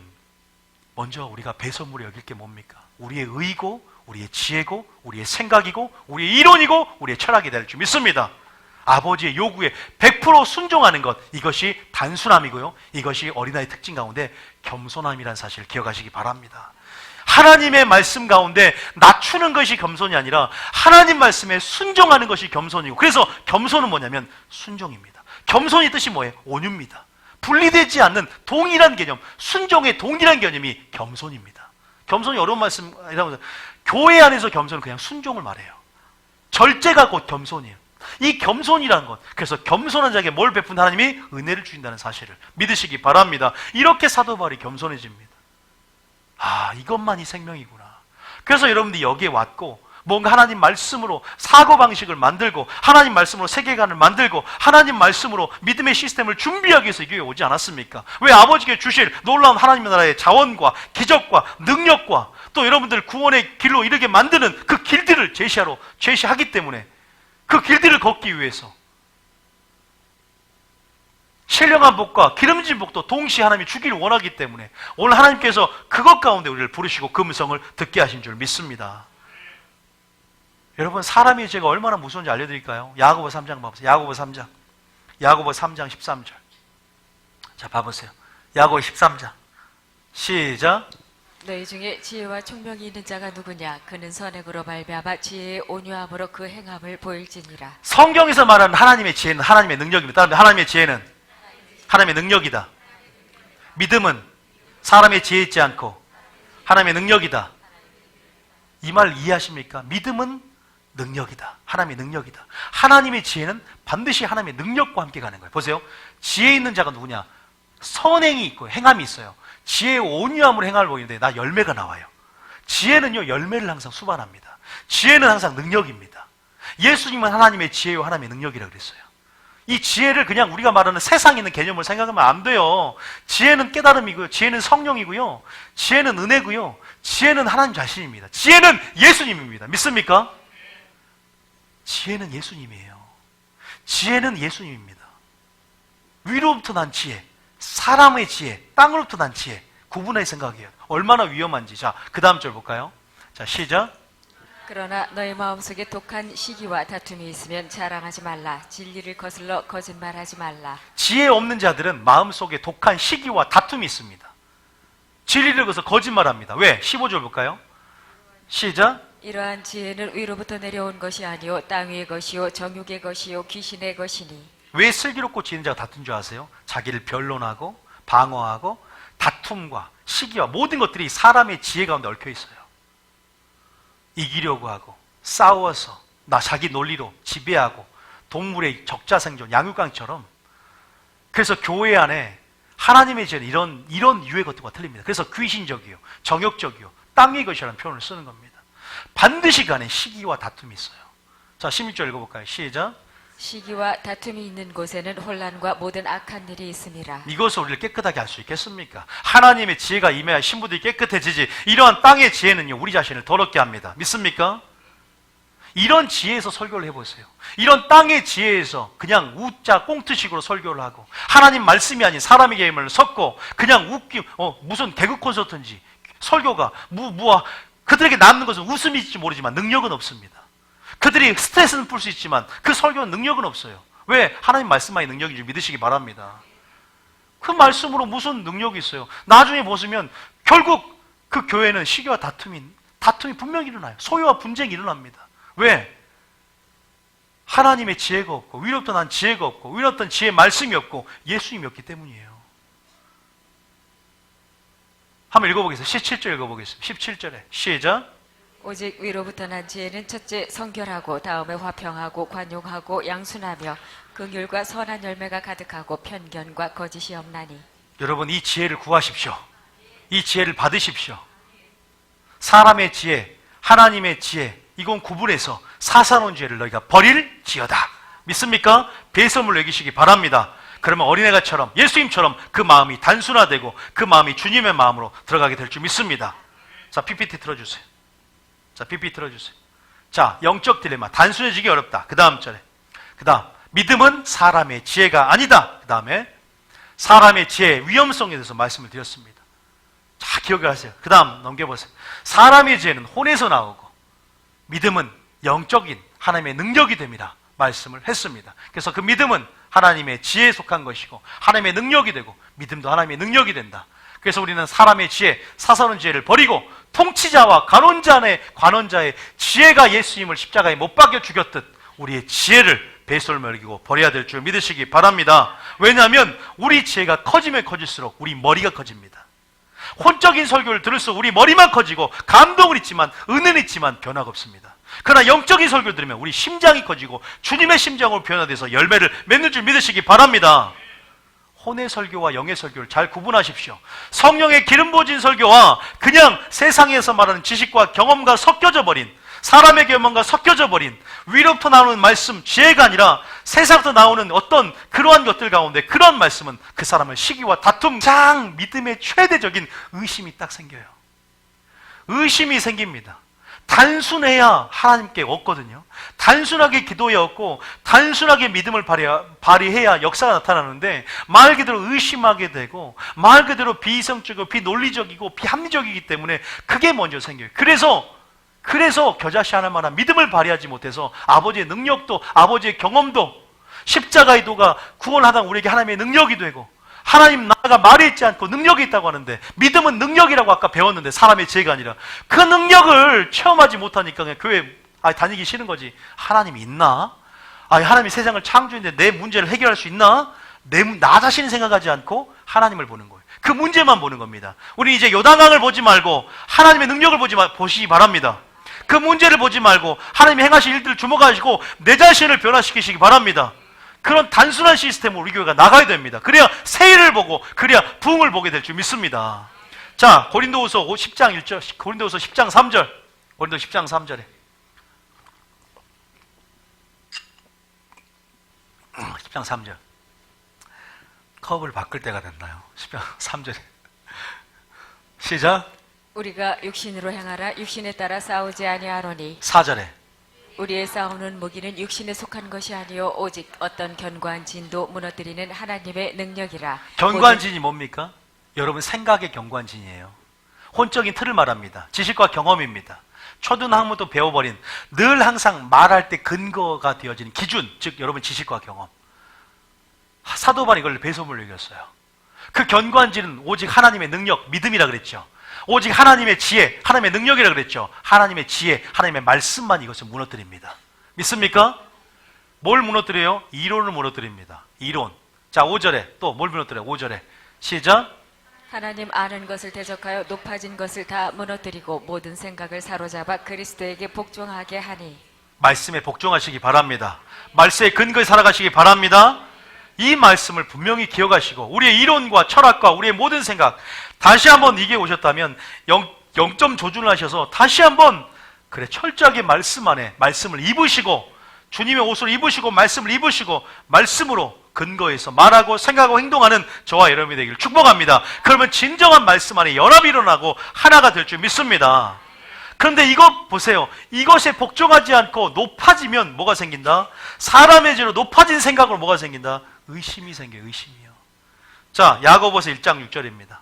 Speaker 1: 먼저 우리가 배설물에 여길 게 뭡니까? 우리의 의고 우리의 지혜고 우리의 생각이고 우리의 이론이고 우리의 철학이 될 줄 믿습니다. 아버지의 요구에 100% 순종하는 것, 이것이 단순함이고요. 이것이 어린아이의 특징 가운데 겸손함이라는 사실을 기억하시기 바랍니다. 하나님의 말씀 가운데 낮추는 것이 겸손이 아니라 하나님 말씀에 순종하는 것이 겸손이고, 그래서 겸손은 뭐냐면 순종입니다. 겸손의 뜻이 뭐예요? 온유입니다. 분리되지 않는 동일한 개념, 순종의 동일한 개념이 겸손입니다. 겸손이 어려운 말씀이라고. 교회 안에서 겸손은 그냥 순종을 말해요. 절제가 곧 겸손이에요. 이 겸손이라는 것, 그래서 겸손한 자에게 뭘 베푼 하나님이 은혜를 주신다는 사실을 믿으시기 바랍니다. 이렇게 사도 바울이 겸손해집니다. 아, 이것만이 생명이구나. 그래서 여러분들이 여기에 왔고 뭔가 하나님 말씀으로 사고방식을 만들고 하나님 말씀으로 세계관을 만들고 하나님 말씀으로 믿음의 시스템을 준비하기 위해서 이 교회에 오지 않았습니까? 왜? 아버지께 주실 놀라운 하나님의 나라의 자원과 기적과 능력과 또 여러분들 구원의 길로 이르게 만드는 그 길들을 제시하기 때문에, 그 길들을 걷기 위해서 신령한 복과 기름진 복도 동시에 하나님이 주기를 원하기 때문에 오늘 하나님께서 그것 가운데 우리를 부르시고 그 음성을 듣게 하신 줄 믿습니다. 여러분, 사람의 죄가 얼마나 무서운지 알려드릴까요? 야고보 3장 봐보세요. 야고보 3장 13절. 자, 봐보세요. 야고보 13장 시작.
Speaker 2: 너희 중에 지혜와 총명이 있는 자가 누구냐? 그는 선행으로 말미암아 지혜의 온유함으로 그 행함을 보일지니라.
Speaker 1: 성경에서 말하는 하나님의 지혜는 하나님의 능력입니다. 따라합니다. 하나님의 지혜는 하나님의 능력이다. 믿음은 사람의 지혜 있지 않고 하나님의 능력이다. 이 말 이해하십니까? 믿음은 능력이다. 하나님의 능력이다. 하나님의 지혜는 반드시 하나님의 능력과 함께 가는 거예요. 보세요. 지혜 있는 자가 누구냐? 선행이 있고 행함이 있어요. 지혜의 온유함으로 행함을 보이는데 나 열매가 나와요. 지혜는요, 열매를 항상 수반합니다. 지혜는 항상 능력입니다. 예수님은 하나님의 지혜와 하나님의 능력이라고 그랬어요. 이 지혜를 그냥 우리가 말하는 세상에 있는 개념을 생각하면 안 돼요. 지혜는 깨달음이고요. 지혜는 성령이고요. 지혜는 은혜고요. 지혜는 하나님 자신입니다. 지혜는 예수님입니다. 믿습니까? 지혜는 예수님이에요. 지혜는 예수님입니다. 위로부터 난 지혜, 사람의 지혜, 땅으로부터 난 지혜, 구분의 생각이에요. 얼마나 위험한지. 자, 그 다음 절 볼까요? 자, 시작.
Speaker 2: 그러나 너희 마음속에 독한 시기와 다툼이 있으면 자랑하지 말라. 진리를 거슬러 거짓말하지 말라.
Speaker 1: 지혜 없는 자들은 마음속에 독한 시기와 다툼이 있습니다. 진리를 거슬러 거짓말합니다. 왜? 15절 볼까요? 시작.
Speaker 2: 이러한 지혜는 위로부터 내려온 것이 아니요 땅 위의 것이요 정욕의 것이요 귀신의 것이니.
Speaker 1: 왜 슬기롭고 지혜는 자가 다툰 줄 아세요? 자기를 변론하고 방어하고 다툼과 시기와 모든 것들이 사람의 지혜 가운데 얽혀 있어요. 이기려고 하고 싸워서 자기 논리로 지배하고 동물의 적자생존, 양육강처럼. 그래서 교회 안에 하나님의 지혜는 이런 유의 것들과 틀립니다. 그래서 귀신적이요, 정욕적이요, 땅의 것이라는 표현을 쓰는 겁니다. 반드시 간에 시기와 다툼이 있어요. 자, 16절 읽어볼까요? 시작.
Speaker 2: 시기와 다툼이 있는 곳에는 혼란과 모든 악한 일이 있음이라.
Speaker 1: 이것을 우리를 깨끗하게 할 수 있겠습니까? 하나님의 지혜가 임해야 신부들이 깨끗해지지. 이러한 땅의 지혜는요, 우리 자신을 더럽게 합니다. 믿습니까? 이런 지혜에서 설교를 해보세요. 이런 땅의 지혜에서 그냥 우짜 꽁트식으로 설교를 하고 하나님 말씀이 아닌 사람의 계명을 섞고 그냥 무슨 개그 콘서트인지 설교가 그들에게 남는 것은 웃음일지 모르지만 능력은 없습니다. 그들이 스트레스는 풀 수 있지만 그 설교는 능력은 없어요. 왜? 하나님 말씀만이 능력인지 믿으시기 바랍니다. 그 말씀으로 무슨 능력이 있어요? 나중에 보시면 결국 그 교회는 시기와 다툼이 분명히 일어나요. 소유와 분쟁이 일어납니다. 왜? 하나님의 지혜가 없고 위로부터 난 지혜가 없고 위로부터 지혜의 말씀이 없고 예수님이 없기 때문이에요. 한번 읽어보겠습니다. 17절 읽어보겠습니다. 17절에 시작.
Speaker 2: 오직 위로부터 난 지혜는 첫째 성결하고 다음에 화평하고 관용하고 양순하며 긍휼과 선한 열매가 가득하고 편견과 거짓이 없나니.
Speaker 1: 여러분, 이 지혜를 구하십시오. 이 지혜를 받으십시오. 사람의 지혜, 하나님의 지혜, 이건 구분해서 사사로운 지혜를 너희가 버릴지어다. 믿습니까? 배설물 여기시기 바랍니다. 그러면 어린애가처럼 예수님처럼 그 마음이 단순화되고 그 마음이 주님의 마음으로 들어가게 될 줄 믿습니다. 자, PPT 틀어주세요. 자, PPT 틀어주세요. 자, 영적 딜레마. 단순해지기 어렵다. 그 다음 절에. 그 다음, 믿음은 사람의 지혜가 아니다. 그 다음에 사람의 지혜의 위험성에 대해서 말씀을 드렸습니다. 자, 기억을 하세요. 그 다음 넘겨보세요. 사람의 지혜는 혼에서 나오고 믿음은 영적인 하나님의 능력이 됩니다. 말씀을 했습니다. 그래서 그 믿음은 하나님의 지혜에 속한 것이고 하나님의 능력이 되고 믿음도 하나님의 능력이 된다. 그래서 우리는 사람의 지혜, 사사로운 지혜를 버리고 통치자와 관원자의 지혜가 예수님을 십자가에 못 박여 죽였듯 우리의 지혜를 배설물이고 버려야 될 줄 믿으시기 바랍니다. 왜냐하면 우리 지혜가 커지면 커질수록 우리 머리가 커집니다. 혼적인 설교를 들을수록 우리 머리만 커지고 감동은 있지만 은혜는 있지만 변화가 없습니다. 그러나 영적인 설교를 들으면 우리 심장이 커지고 주님의 심장으로 변화돼서 열매를 맺는 줄 믿으시기 바랍니다. 혼의 설교와 영의 설교를 잘 구분하십시오. 성령의 기름 부어진 설교와 그냥 세상에서 말하는 지식과 경험과 섞여져 버린, 사람의 경험과 섞여져 버린 위로부터 나오는 말씀, 지혜가 아니라 세상부터 나오는 어떤 그러한 것들 가운데 그런 말씀은 그 사람을 시기와 다툼, 믿음의 최대적인 의심이 딱 생겨요. 의심이 생깁니다. 단순해야 하나님께 얻거든요. 단순하게 기도해 얻고 단순하게 믿음을 발휘해야 역사가 나타나는데 말 그대로 의심하게 되고 말 그대로 비이성적이고 비논리적이고 비합리적이기 때문에 그게 먼저 생겨요. 그래서 겨자씨 하나만한 믿음을 발휘하지 못해서 아버지의 능력도 아버지의 경험도 십자가의 도가 구원하다 우리에게 하나님의 능력이 되고 하나님 나라가 말이 있지 않고 능력이 있다고 하는데, 믿음은 능력이라고 아까 배웠는데 사람의 지혜가 아니라, 그 능력을 체험하지 못하니까 그냥 교회 다니기 싫은 거지. 하나님이 있나? 하나님이 세상을 창조했는데 내 문제를 해결할 수 있나? 나 자신을 생각하지 않고 하나님을 보는 거예요. 그 문제만 보는 겁니다. 우리 이제 요단강을 보지 말고 하나님의 능력을 보시기 바랍니다. 그 문제를 보지 말고 하나님이 행하신 일들을 주목하시고 내 자신을 변화시키시기 바랍니다. 그런 단순한 시스템으로 우리 교회가 나가야 됩니다. 그래야 세일을 보고, 그래야 부흥을 보게 될 줄 믿습니다. 자, 고린도후서 10장 1절, 고린도후서 10장 3절, 고린도 10장 3절에 10장 3절. 컵을 바꿀 때가 됐나요? 10장 3절에 시작.
Speaker 2: 우리가 육신으로 행하라 육신에 따라 싸우지 아니하노니
Speaker 1: 4절에
Speaker 2: 우리의 싸우는 무기는 육신에 속한 것이 아니요 오직 어떤 견고한 진도 무너뜨리는 하나님의 능력이라.
Speaker 1: 견고한 진이 뭡니까? 여러분 생각의 견고한 진이에요. 혼적인 틀을 말합니다. 지식과 경험입니다. 초등학부터 배워버린, 늘 항상 말할 때 근거가 되어지는 기준, 즉 여러분 지식과 경험. 사도 바울이 이걸 배소물로 이겼어요. 그 견고한 진은 오직 하나님의 능력, 믿음이라 그랬죠. 오직 하나님의 지혜, 하나님의 능력이라 그랬죠. 하나님의 지혜, 하나님의 말씀만 이것을 무너뜨립니다. 믿습니까? 뭘 무너뜨려요? 이론을 무너뜨립니다. 이론. 자, 5절에 또 뭘 무너뜨려요? 5절에 시작.
Speaker 2: 하나님 아는 것을 대적하여 높아진 것을 다 무너뜨리고 모든 생각을 사로잡아 그리스도에게 복종하게 하니.
Speaker 1: 말씀에 복종하시기 바랍니다. 말씀의 근거에 살아가시기 바랍니다. 이 말씀을 분명히 기억하시고 우리의 이론과 철학과 우리의 모든 생각 다시 한번 이게 오셨다면 0점 조준을 하셔서 다시 한번 그래 철저하게 말씀 안에 말씀을 입으시고 주님의 옷을 입으시고 말씀을 입으시고 말씀으로 근거해서 말하고 생각하고 행동하는 저와 여러분이 되기를 축복합니다. 그러면 진정한 말씀 안에 연합이 일어나고 하나가 될 줄 믿습니다. 그런데 이거 보세요. 이것에 복종하지 않고 높아지면 뭐가 생긴다? 사람의 죄로 높아진 생각으로 뭐가 생긴다? 의심이 생겨요. 의심이요. 자, 야고보서 1장 6절입니다.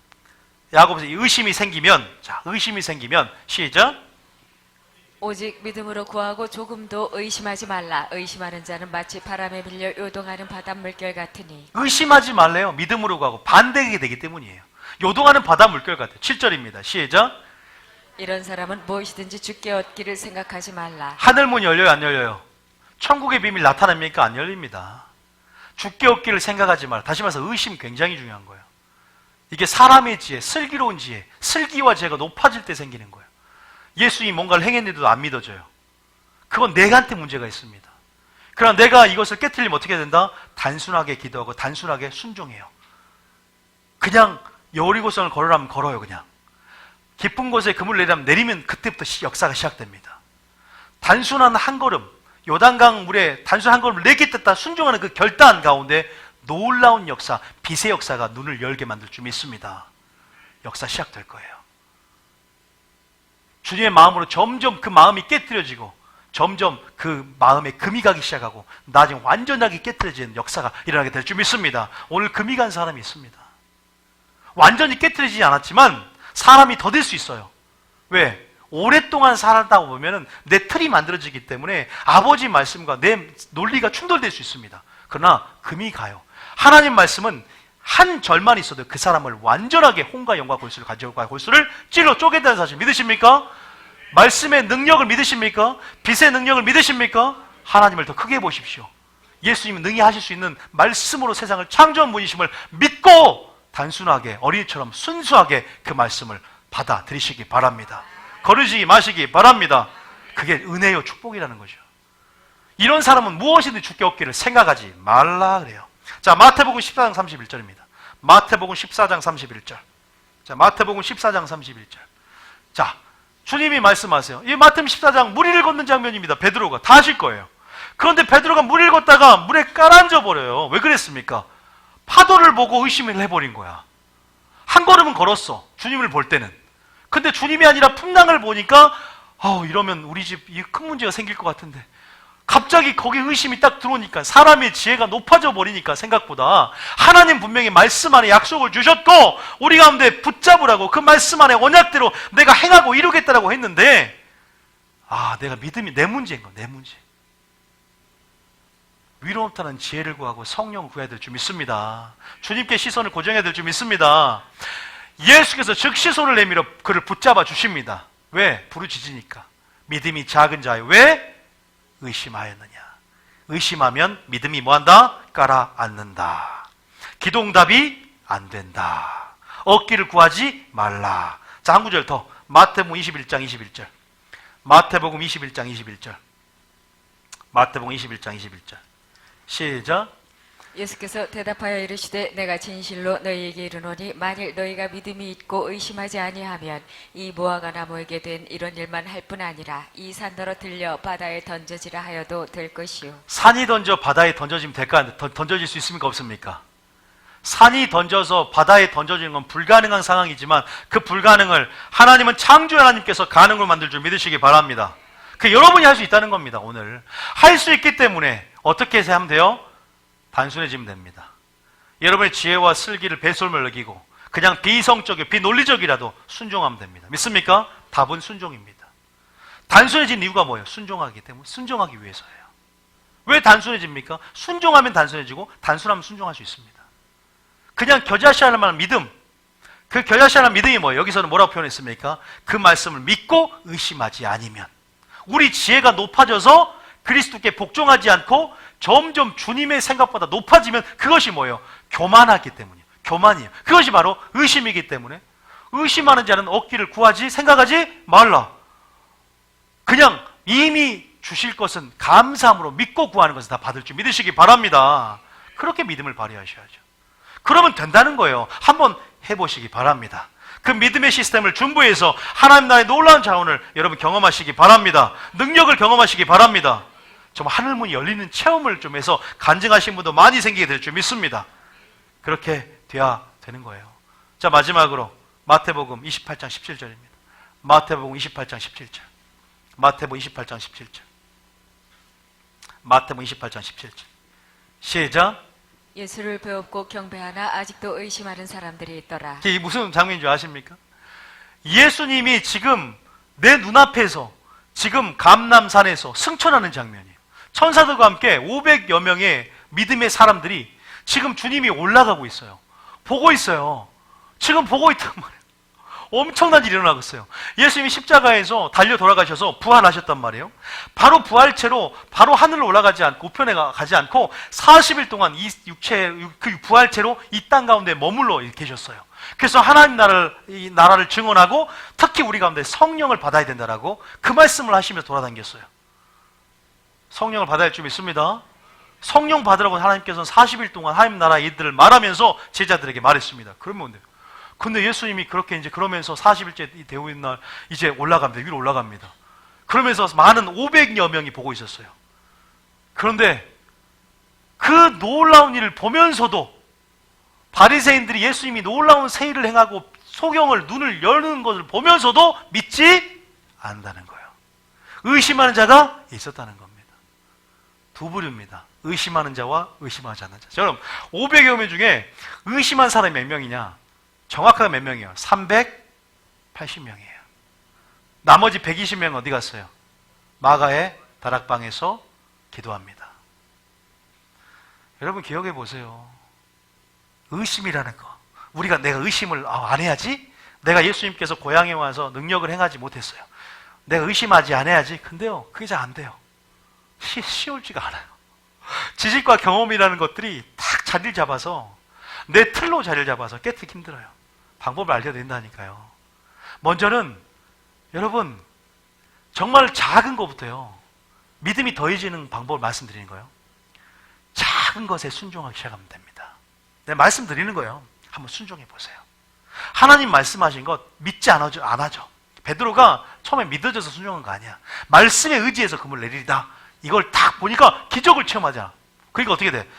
Speaker 1: 야고보서 의심이 생기면, 자, 의심이 생기면 시작.
Speaker 2: 오직 믿음으로 구하고 조금도 의심하지 말라. 의심하는 자는 마치 바람에 밀려 요동하는 바닷물결 같으니.
Speaker 1: 의심하지 말래요. 믿음으로 구하고 반대하게 되기 때문이에요. 요동하는 바닷물결 같아요. 7절입니다. 시작.
Speaker 2: 이런 사람은 무엇이든지 주께 얻기를 생각하지 말라.
Speaker 1: 하늘문이 열려요? 안 열려요? 천국의 비밀 나타납니까? 안 열립니다. 주께 얻기를 생각하지 말라. 다시 말해서 의심 굉장히 중요한 거예요. 이게 사람의 지혜, 슬기로운 지혜, 슬기와 지혜가 높아질 때 생기는 거예요. 예수님이 뭔가를 행했는데도 안 믿어져요. 그건 내가한테 문제가 있습니다. 그러나 내가 이것을 깨트리면 어떻게 된다? 단순하게 기도하고 단순하게 순종해요. 그냥 여리고성을 걸으라면 걸어요. 그냥 깊은 곳에 그물 내리라면 내리면 그때부터 역사가 시작됩니다. 단순한 한 걸음, 요단강 물에 단순한 한 걸음을 내겠다 순종하는 그 결단 가운데 놀라운 역사, 빛의 역사가 눈을 열게 만들 줄 믿습니다. 역사 시작될 거예요. 주님의 마음으로 점점 그 마음이 깨트려지고 점점 그 마음에 금이 가기 시작하고 나중에 완전하게 깨트려지는 역사가 일어나게 될 줄 믿습니다. 오늘 금이 간 사람이 있습니다. 완전히 깨트려지지 않았지만 사람이 더 될 수 있어요. 왜? 오랫동안 살다 보면은 내 틀이 만들어지기 때문에 아버지 말씀과 내 논리가 충돌될 수 있습니다. 그러나 금이 가요. 하나님 말씀은 한 절만 있어도 그 사람을 완전하게 홍과 영과 골수를 가져올까 골수를 찔러 쪼개다는 사실 믿으십니까? 말씀의 능력을 믿으십니까? 빛의 능력을 믿으십니까? 하나님을 더 크게 보십시오. 예수님은 능히 하실 수 있는 말씀으로 세상을 창조한 분이심을 믿고 단순하게 어린이처럼 순수하게 그 말씀을 받아들이시기 바랍니다. 거르시기 마시기 바랍니다. 그게 은혜요 축복이라는 거죠. 이런 사람은 무엇이든 주께 얻기를 생각하지 말라 그래요. 자, 마태복음 14장 31절입니다. 마태복음 14장 31절. 자, 마태복음 14장 31절. 자, 주님이 말씀하세요. 이 마태복음 14장 무리를 걷는 장면입니다. 베드로가 다 아실 거예요. 그런데 베드로가 무리를 걷다가 물에 깔아앉아 버려요. 왜 그랬습니까? 파도를 보고 의심을 해버린 거야. 한 걸음은 걸었어. 주님을 볼 때는. 근데 주님이 아니라 풍랑을 보니까 이러면 우리 집 큰 문제가 생길 것 같은데 갑자기 거기에 의심이 딱 들어오니까 사람의 지혜가 높아져 버리니까 생각보다 하나님 분명히 말씀 안에 약속을 주셨고 우리 가운데 붙잡으라고 그 말씀 안에 언약대로 내가 행하고 이루겠다라고 했는데 내가 믿음이 내 문제인 거야. 내 문제. 위로 못하는 지혜를 구하고 성령을 구해야 될 줄 믿습니다. 주님께 시선을 고정해야 될 줄 믿습니다. 예수께서 즉시 손을 내밀어 그를 붙잡아 주십니다. 왜? 부르짖으니까. 믿음이 작은 자여 왜 의심하였느냐. 의심하면 믿음이 뭐한다? 깔아앉는다. 기도응답이 안 된다. 얻기를 구하지 말라. 자, 한 구절 더. 마태복음 21장 21절. 마태복음 21장 21절. 마태복음 21장 21절. 시작.
Speaker 2: 예수께서 대답하여 이르시되 내가 진실로 너희에게 이르노니 만일 너희가 믿음이 있고 의심하지 아니하면 이 무화과 나무에게 된 이런 일만 할 뿐 아니라 이 산더러 들려 바다에 던져지라 하여도 될 것이요.
Speaker 1: 산이 던져 바다에 던져지면 될까? 던져질 수 있습니까? 없습니까? 산이 던져서 바다에 던져지는 건 불가능한 상황이지만 그 불가능을 하나님은 창조 하나님께서 가능으로 만들 줄 믿으시기 바랍니다. 그 여러분이 할 수 있다는 겁니다. 오늘 할 수 있기 때문에 어떻게 해서 하면 돼요? 단순해지면 됩니다. 여러분의 지혜와 슬기를 배설물 여기고 그냥 비성적이고 비논리적이라도 순종하면 됩니다. 믿습니까? 답은 순종입니다. 단순해진 이유가 뭐예요? 순종하기 때문에. 순종하기 위해서예요. 왜 단순해집니까? 순종하면 단순해지고 단순하면 순종할 수 있습니다. 그냥 겨자씨하는 말 믿음. 그 겨자씨하는 믿음이 뭐예요? 여기서는 뭐라고 표현했습니까? 그 말씀을 믿고 의심하지 아니면. 우리 지혜가 높아져서 그리스도께 복종하지 않고 점점 주님의 생각보다 높아지면 그것이 뭐예요? 교만하기 때문이에요. 교만이에요. 그것이 바로 의심이기 때문에 의심하는 자는 얻기를 구하지 생각하지 말라. 그냥 이미 주실 것은 감사함으로 믿고 구하는 것을 다 받을 줄 믿으시기 바랍니다. 그렇게 믿음을 발휘하셔야죠. 그러면 된다는 거예요. 한번 해보시기 바랍니다. 그 믿음의 시스템을 준부해서 하나님 나라의 놀라운 자원을 여러분 경험하시기 바랍니다. 능력을 경험하시기 바랍니다. 정말 하늘문이 열리는 체험을 좀 해서 간증하신 분도 많이 생기게 될 줄 믿습니다. 그렇게 돼야 되는 거예요. 자, 마지막으로 마태복음 28장 17절입니다. 마태복음 28장 17절. 마태복음 28장 17절. 마태복음 28장 17절. 시작.
Speaker 2: 예수를 배웠고 경배하나 아직도 의심하는 사람들이 있더라.
Speaker 1: 이게 무슨 장면인 줄 아십니까? 예수님이 지금 내 눈앞에서 지금 감람산에서 승천하는 장면이에요. 천사들과 함께 500여 명의 믿음의 사람들이 지금 주님이 올라가고 있어요. 보고 있어요. 지금 보고 있단 말이에요. 엄청난 일이 일어나고 있어요. 예수님이 십자가에서 달려 돌아가셔서 부활하셨단 말이에요. 바로 부활체로 바로 하늘로 올라가지 않고 우편에 가지 않고 40일 동안 이 육체, 그 부활체로 이 땅 가운데 머물러 계셨어요. 그래서 하나님 이 나라를 증언하고 특히 우리 가운데 성령을 받아야 된다라고 그 말씀을 하시면서 돌아다녔어요. 성령을 받아야 할 줄 믿습니다. 성령 받으라고 하나님께서는 40일 동안 하나님 나라 이들을 말하면서 제자들에게 말했습니다. 그러면 돼요. 근데 예수님이 그렇게 이제 그러면서 40일째 되고 있는 날 이제 올라갑니다. 위로 올라갑니다. 그러면서 많은 500여 명이 보고 있었어요. 그런데 그 놀라운 일을 보면서도 바리새인들이 예수님이 놀라운 세일을 행하고 소경을 눈을 여는 것을 보면서도 믿지 않는다는 거예요. 의심하는 자가 있었다는 겁니다. 두 부류입니다. 의심하는 자와 의심하지 않는 자. 여러분 500여 명 중에 의심한 사람이 몇 명이냐? 정확하게 몇 명이에요? 380명이에요. 나머지 120명 어디 갔어요? 마가의 다락방에서 기도합니다. 여러분 기억해 보세요. 의심이라는 거. 내가 의심을 안 해야지? 내가 예수님께서 고향에 와서 능력을 행하지 못했어요. 내가 의심하지 않아야지. 근데요, 그게 잘 안 돼요. 쉬울지가 않아요. 지식과 경험이라는 것들이 딱 자리를 잡아서 내 틀로 자리를 잡아서 깨뜨리기 힘들어요. 방법을 알려야 된다니까요. 먼저는 여러분 정말 작은 것부터요. 믿음이 더해지는 방법을 말씀드리는 거예요. 작은 것에 순종하기 시작하면 됩니다. 내가 말씀드리는 거예요. 한번 순종해 보세요. 하나님 말씀하신 것 믿지 안 하죠. 베드로가 처음에 믿어져서 순종한 거 아니야. 말씀에 의지해서 금을 내리리다. 이걸 딱 보니까 기적을 체험하잖아. 그러니까 어떻게 돼?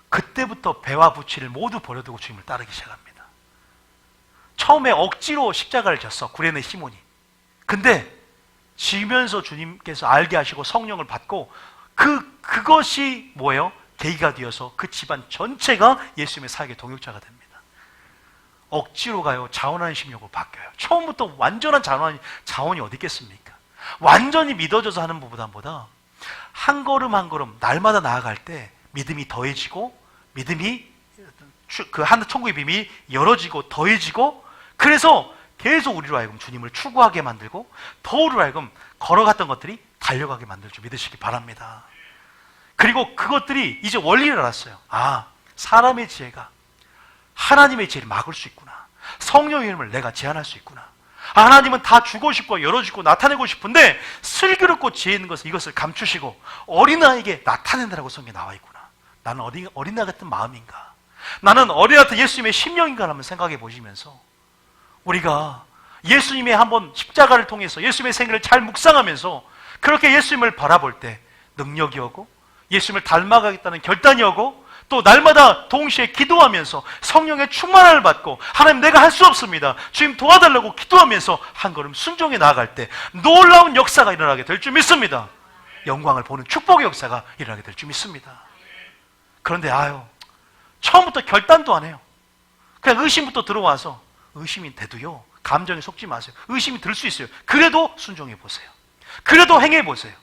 Speaker 1: 그때부터 배와 부치를 모두 버려두고 주님을 따르기 시작합니다. 처음에 억지로 십자가를 졌어. 구레네 시몬이. 근데 지면서 주님께서 알게 하시고 성령을 받고 그것이 뭐예요? 계기가 되어서 그 집안 전체가 예수님의 사역의 동역자가 됩니다. 억지로 가요. 자원하는 심령으로 바뀌어요. 처음부터 완전한 자원이 어디 있겠습니까? 완전히 믿어져서 하는 것보다 한 걸음 한 걸음 날마다 나아갈 때 믿음이 더해지고 믿음이 그 하늘 천국의 비밀이 열어지고 더해지고 그래서 계속 우리로 하여금 주님을 추구하게 만들고 더 우리로 하여금 걸어갔던 것들이 달려가게 만들 줄 믿으시기 바랍니다. 그리고 그것들이 이제 원리를 알았어요. 아, 사람의 지혜가 하나님의 지혜를 막을 수 있구나. 성령의 이름을 내가 제한할 수 있구나. 하나님은 다 주고 싶고 열어주고 나타내고 싶은데 슬기롭고 지혜 있는 것을 이것을 감추시고 어린아이에게 나타낸다라고 성경에 나와 있구나. 나는 어린아이 같은 마음인가? 나는 어린아이 같은 예수님의 심령인가? 한번 생각해 보시면서 우리가 예수님의 한번 십자가를 통해서 예수님의 생애를 잘 묵상하면서 그렇게 예수님을 바라볼 때 능력이 오고 예수님을 닮아가겠다는 결단이 오고 또 날마다 동시에 기도하면서 성령의 충만함을 받고 하나님 내가 할 수 없습니다. 주님 도와달라고 기도하면서 한 걸음 순종해 나아갈 때 놀라운 역사가 일어나게 될 줄 믿습니다. 영광을 보는 축복의 역사가 일어나게 될 줄 믿습니다. 그런데 처음부터 결단도 안 해요. 그냥 의심부터 들어와서 의심이 돼도요 감정에 속지 마세요. 의심이 들 수 있어요. 그래도 순종해 보세요. 그래도 행해 보세요.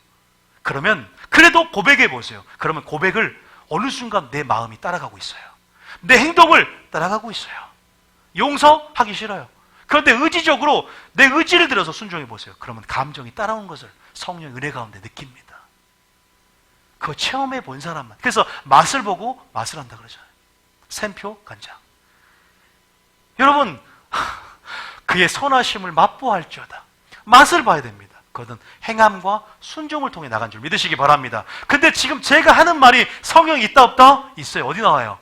Speaker 1: 그러면 그래도 고백해 보세요. 그러면 고백을 어느 순간 내 마음이 따라가고 있어요. 내 행동을 따라가고 있어요. 용서하기 싫어요. 그런데 의지적으로 내 의지를 들어서 순종해 보세요. 그러면 감정이 따라온 것을 성령의 은혜 가운데 느낍니다. 그거 체험해 본 사람만. 그래서 맛을 보고 맛을 한다 그러잖아요. 샘표 간장. 여러분 그의 선하심을 맛보할지어다. 맛을 봐야 됩니다. 그것은 행함과 순종을 통해 나간 줄 믿으시기 바랍니다. 근데 지금 제가 하는 말이 성경이 있다 없다? 있어요. 어디 나와요?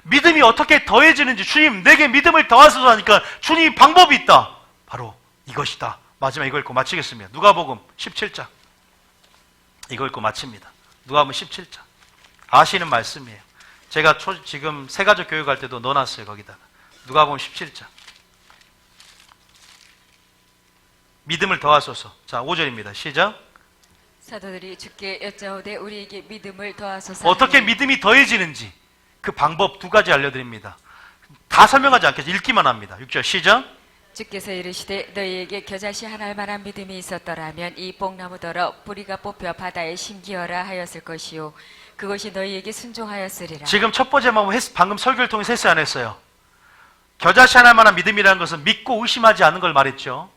Speaker 1: 믿음이 어떻게 더해지는지 주님 내게 믿음을 더하소서 하니까 주님이 방법이 있다. 바로 이것이다. 마지막 이거 읽고 마치겠습니다. 누가복음 17장 이거 읽고 마칩니다. 누가복음 17장 아시는 말씀이에요. 제가 지금 새가족 교육할 때도 넣어놨어요. 거기다가 누가복음 17장 믿음을 더하소서. 자, 5절입니다. 시작.
Speaker 2: 사도들이 주께 여짜오되 우리에게 믿음을 더하소서.
Speaker 1: 어떻게 믿음이 더해지는지 그 방법 두 가지 알려드립니다. 다 설명하지 않겠죠. 읽기만 합니다. 6절 시작.
Speaker 2: 주께서 이르시되 너희에게 겨자씨 하나할 만한 믿음이 있었더라면 이 뽕나무더러 뿌리가 뽑혀 바다에 심기어라 하였을 것이요 그것이 너희에게 순종하였으리라.
Speaker 1: 지금 첫 번째 방금 설교를 통해서 했어요, 안 했어요? 겨자씨 하나할 만한 믿음이라는 것은 믿고 의심하지 않는 걸 말했죠.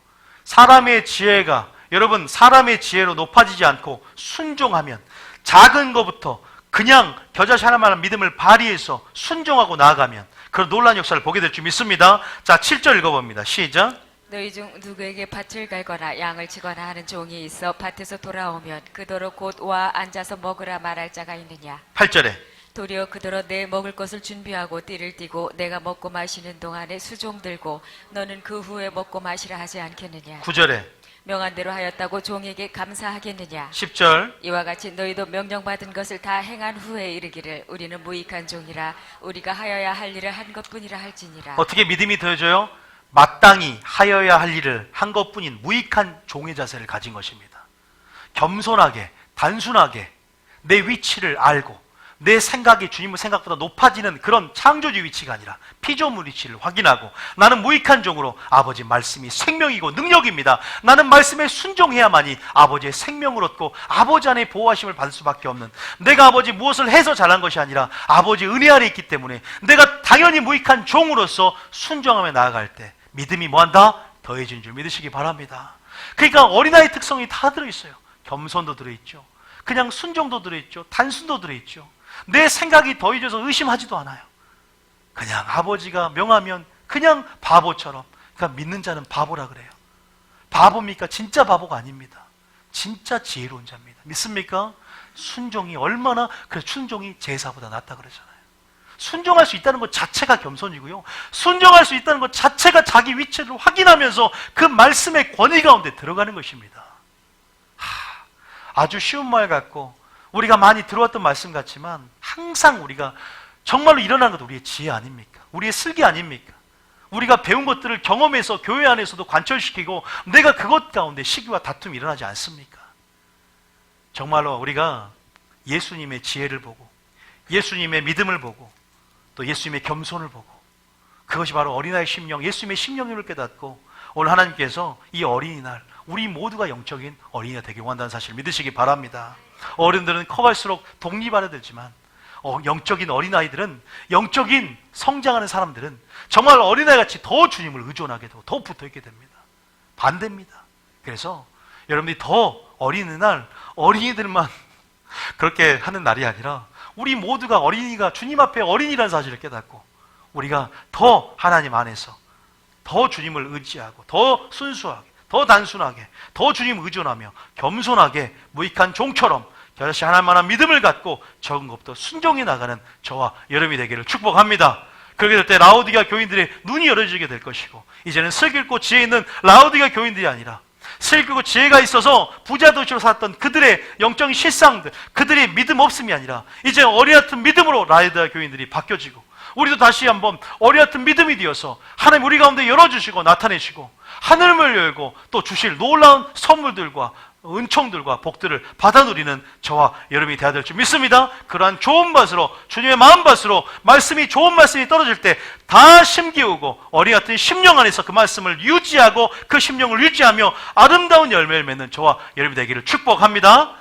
Speaker 1: 사람의 지혜가 여러분 사람의 지혜로 높아지지 않고 순종하면 작은 것부터 그냥 겨자씨 하나만한 믿음을 발휘해서 순종하고 나아가면 그런 놀라운 역사를 보게 될 줄 믿습니다. 자, 7절 읽어봅니다. 시작.
Speaker 2: 너희 중 누구에게 밭을 갈거나 양을 치거나 하는 종이 있어 밭에서 돌아오면 그더러 곧 와 앉아서 먹으라 말할 자가 있느냐.
Speaker 1: 8절에
Speaker 2: 도리어 그더러 내 먹을 것을 준비하고 띠를 띠고 내가 먹고 마시는 동안에 수종 들고 너는 그 후에 먹고 마시라 하지 않겠느냐.
Speaker 1: 9절에
Speaker 2: 명한 대로 하였다고 종에게 감사하겠느냐.
Speaker 1: 10절
Speaker 2: 이와 같이 너희도 명령받은 것을 다 행한 후에 이르기를 우리는 무익한 종이라 우리가 하여야 할 일을 한 것뿐이라 할지니라.
Speaker 1: 어떻게 믿음이 더해져요? 마땅히 하여야 할 일을 한 것뿐인 무익한 종의 자세를 가진 것입니다. 겸손하게 단순하게 내 위치를 알고 내 생각이 주님의 생각보다 높아지는 그런 창조주 위치가 아니라 피조물 위치를 확인하고 나는 무익한 종으로 아버지 말씀이 생명이고 능력입니다. 나는 말씀에 순종해야만이 아버지의 생명을 얻고 아버지 안에 보호하심을 받을 수밖에 없는 내가 아버지 무엇을 해서 잘한 것이 아니라 아버지 은혜 아래 있기 때문에 내가 당연히 무익한 종으로서 순종하며 나아갈 때 믿음이 뭐한다? 더해진 줄 믿으시기 바랍니다. 그러니까 어린아이 특성이 다 들어있어요. 겸손도 들어있죠. 그냥 순종도 들어있죠. 단순도 들어있죠. 내 생각이 더해져서 의심하지도 않아요. 그냥 아버지가 명하면 그냥 바보처럼. 그러니까 믿는 자는 바보라 그래요. 바보입니까? 진짜 바보가 아닙니다. 진짜 지혜로운 자입니다. 믿습니까? 순종이 얼마나 그래서 순종이 제사보다 낫다 그러잖아요. 순종할 수 있다는 것 자체가 겸손이고요. 순종할 수 있다는 것 자체가 자기 위치를 확인하면서 그 말씀의 권위 가운데 들어가는 것입니다. 아주 쉬운 말 같고 우리가 많이 들어왔던 말씀 같지만 항상 우리가 정말로 일어나는 것도 우리의 지혜 아닙니까? 우리의 슬기 아닙니까? 우리가 배운 것들을 경험해서 교회 안에서도 관철시키고 내가 그것 가운데 시기와 다툼이 일어나지 않습니까? 정말로 우리가 예수님의 지혜를 보고 예수님의 믿음을 보고 또 예수님의 겸손을 보고 그것이 바로 어린아이의 심령, 예수님의 심령임을 깨닫고 오늘 하나님께서 이 어린이날 우리 모두가 영적인 어린이가 되길 원한다는 사실을 믿으시기 바랍니다. 어른들은 커갈수록 독립하려 들지만 영적인 어린아이들은, 영적인 성장하는 사람들은 정말 어린아이같이 더 주님을 의존하게 되고 더 붙어있게 됩니다. 반대입니다. 그래서 여러분들이 더 어린이날 어린이들만 그렇게 하는 날이 아니라 우리 모두가 어린이가 주님 앞에 어린이라는 사실을 깨닫고 우리가 더 하나님 안에서 더 주님을 의지하고 더 순수하게, 더 단순하게, 더 주님 의존하며 겸손하게 무익한 종처럼 겨자씨 하나만한 믿음을 갖고 적은 것도 순종해 나가는 저와 여러분이 되기를 축복합니다. 그렇게 될 때 라오디게아 교인들의 눈이 열어지게 될 것이고, 이제는 슬기있고 지혜 있는 라오디게아 교인들이 아니라 슬기고 지혜가 있어서 부자 도시로 살았던 그들의 영적인 실상들, 그들의 믿음 없음이 아니라 이제 어리 같은 믿음으로 라오디게아 교인들이 바뀌어지고, 우리도 다시 한번 어리 같은 믿음이 되어서 하나님 우리 가운데 열어주시고 나타내시고 하늘을 열고 또 주실 놀라운 선물들과 은총들과 복들을 받아 누리는 저와 여러분이 되어야 될 줄 믿습니다. 그러한 좋은 밭으로, 주님의 마음밭으로 말씀이, 좋은 말씀이 떨어질 때 다 심기우고 어리 같은 심령 안에서 그 말씀을 유지하고 그 심령을 유지하며 아름다운 열매를 맺는 저와 여러분이 되기를 축복합니다.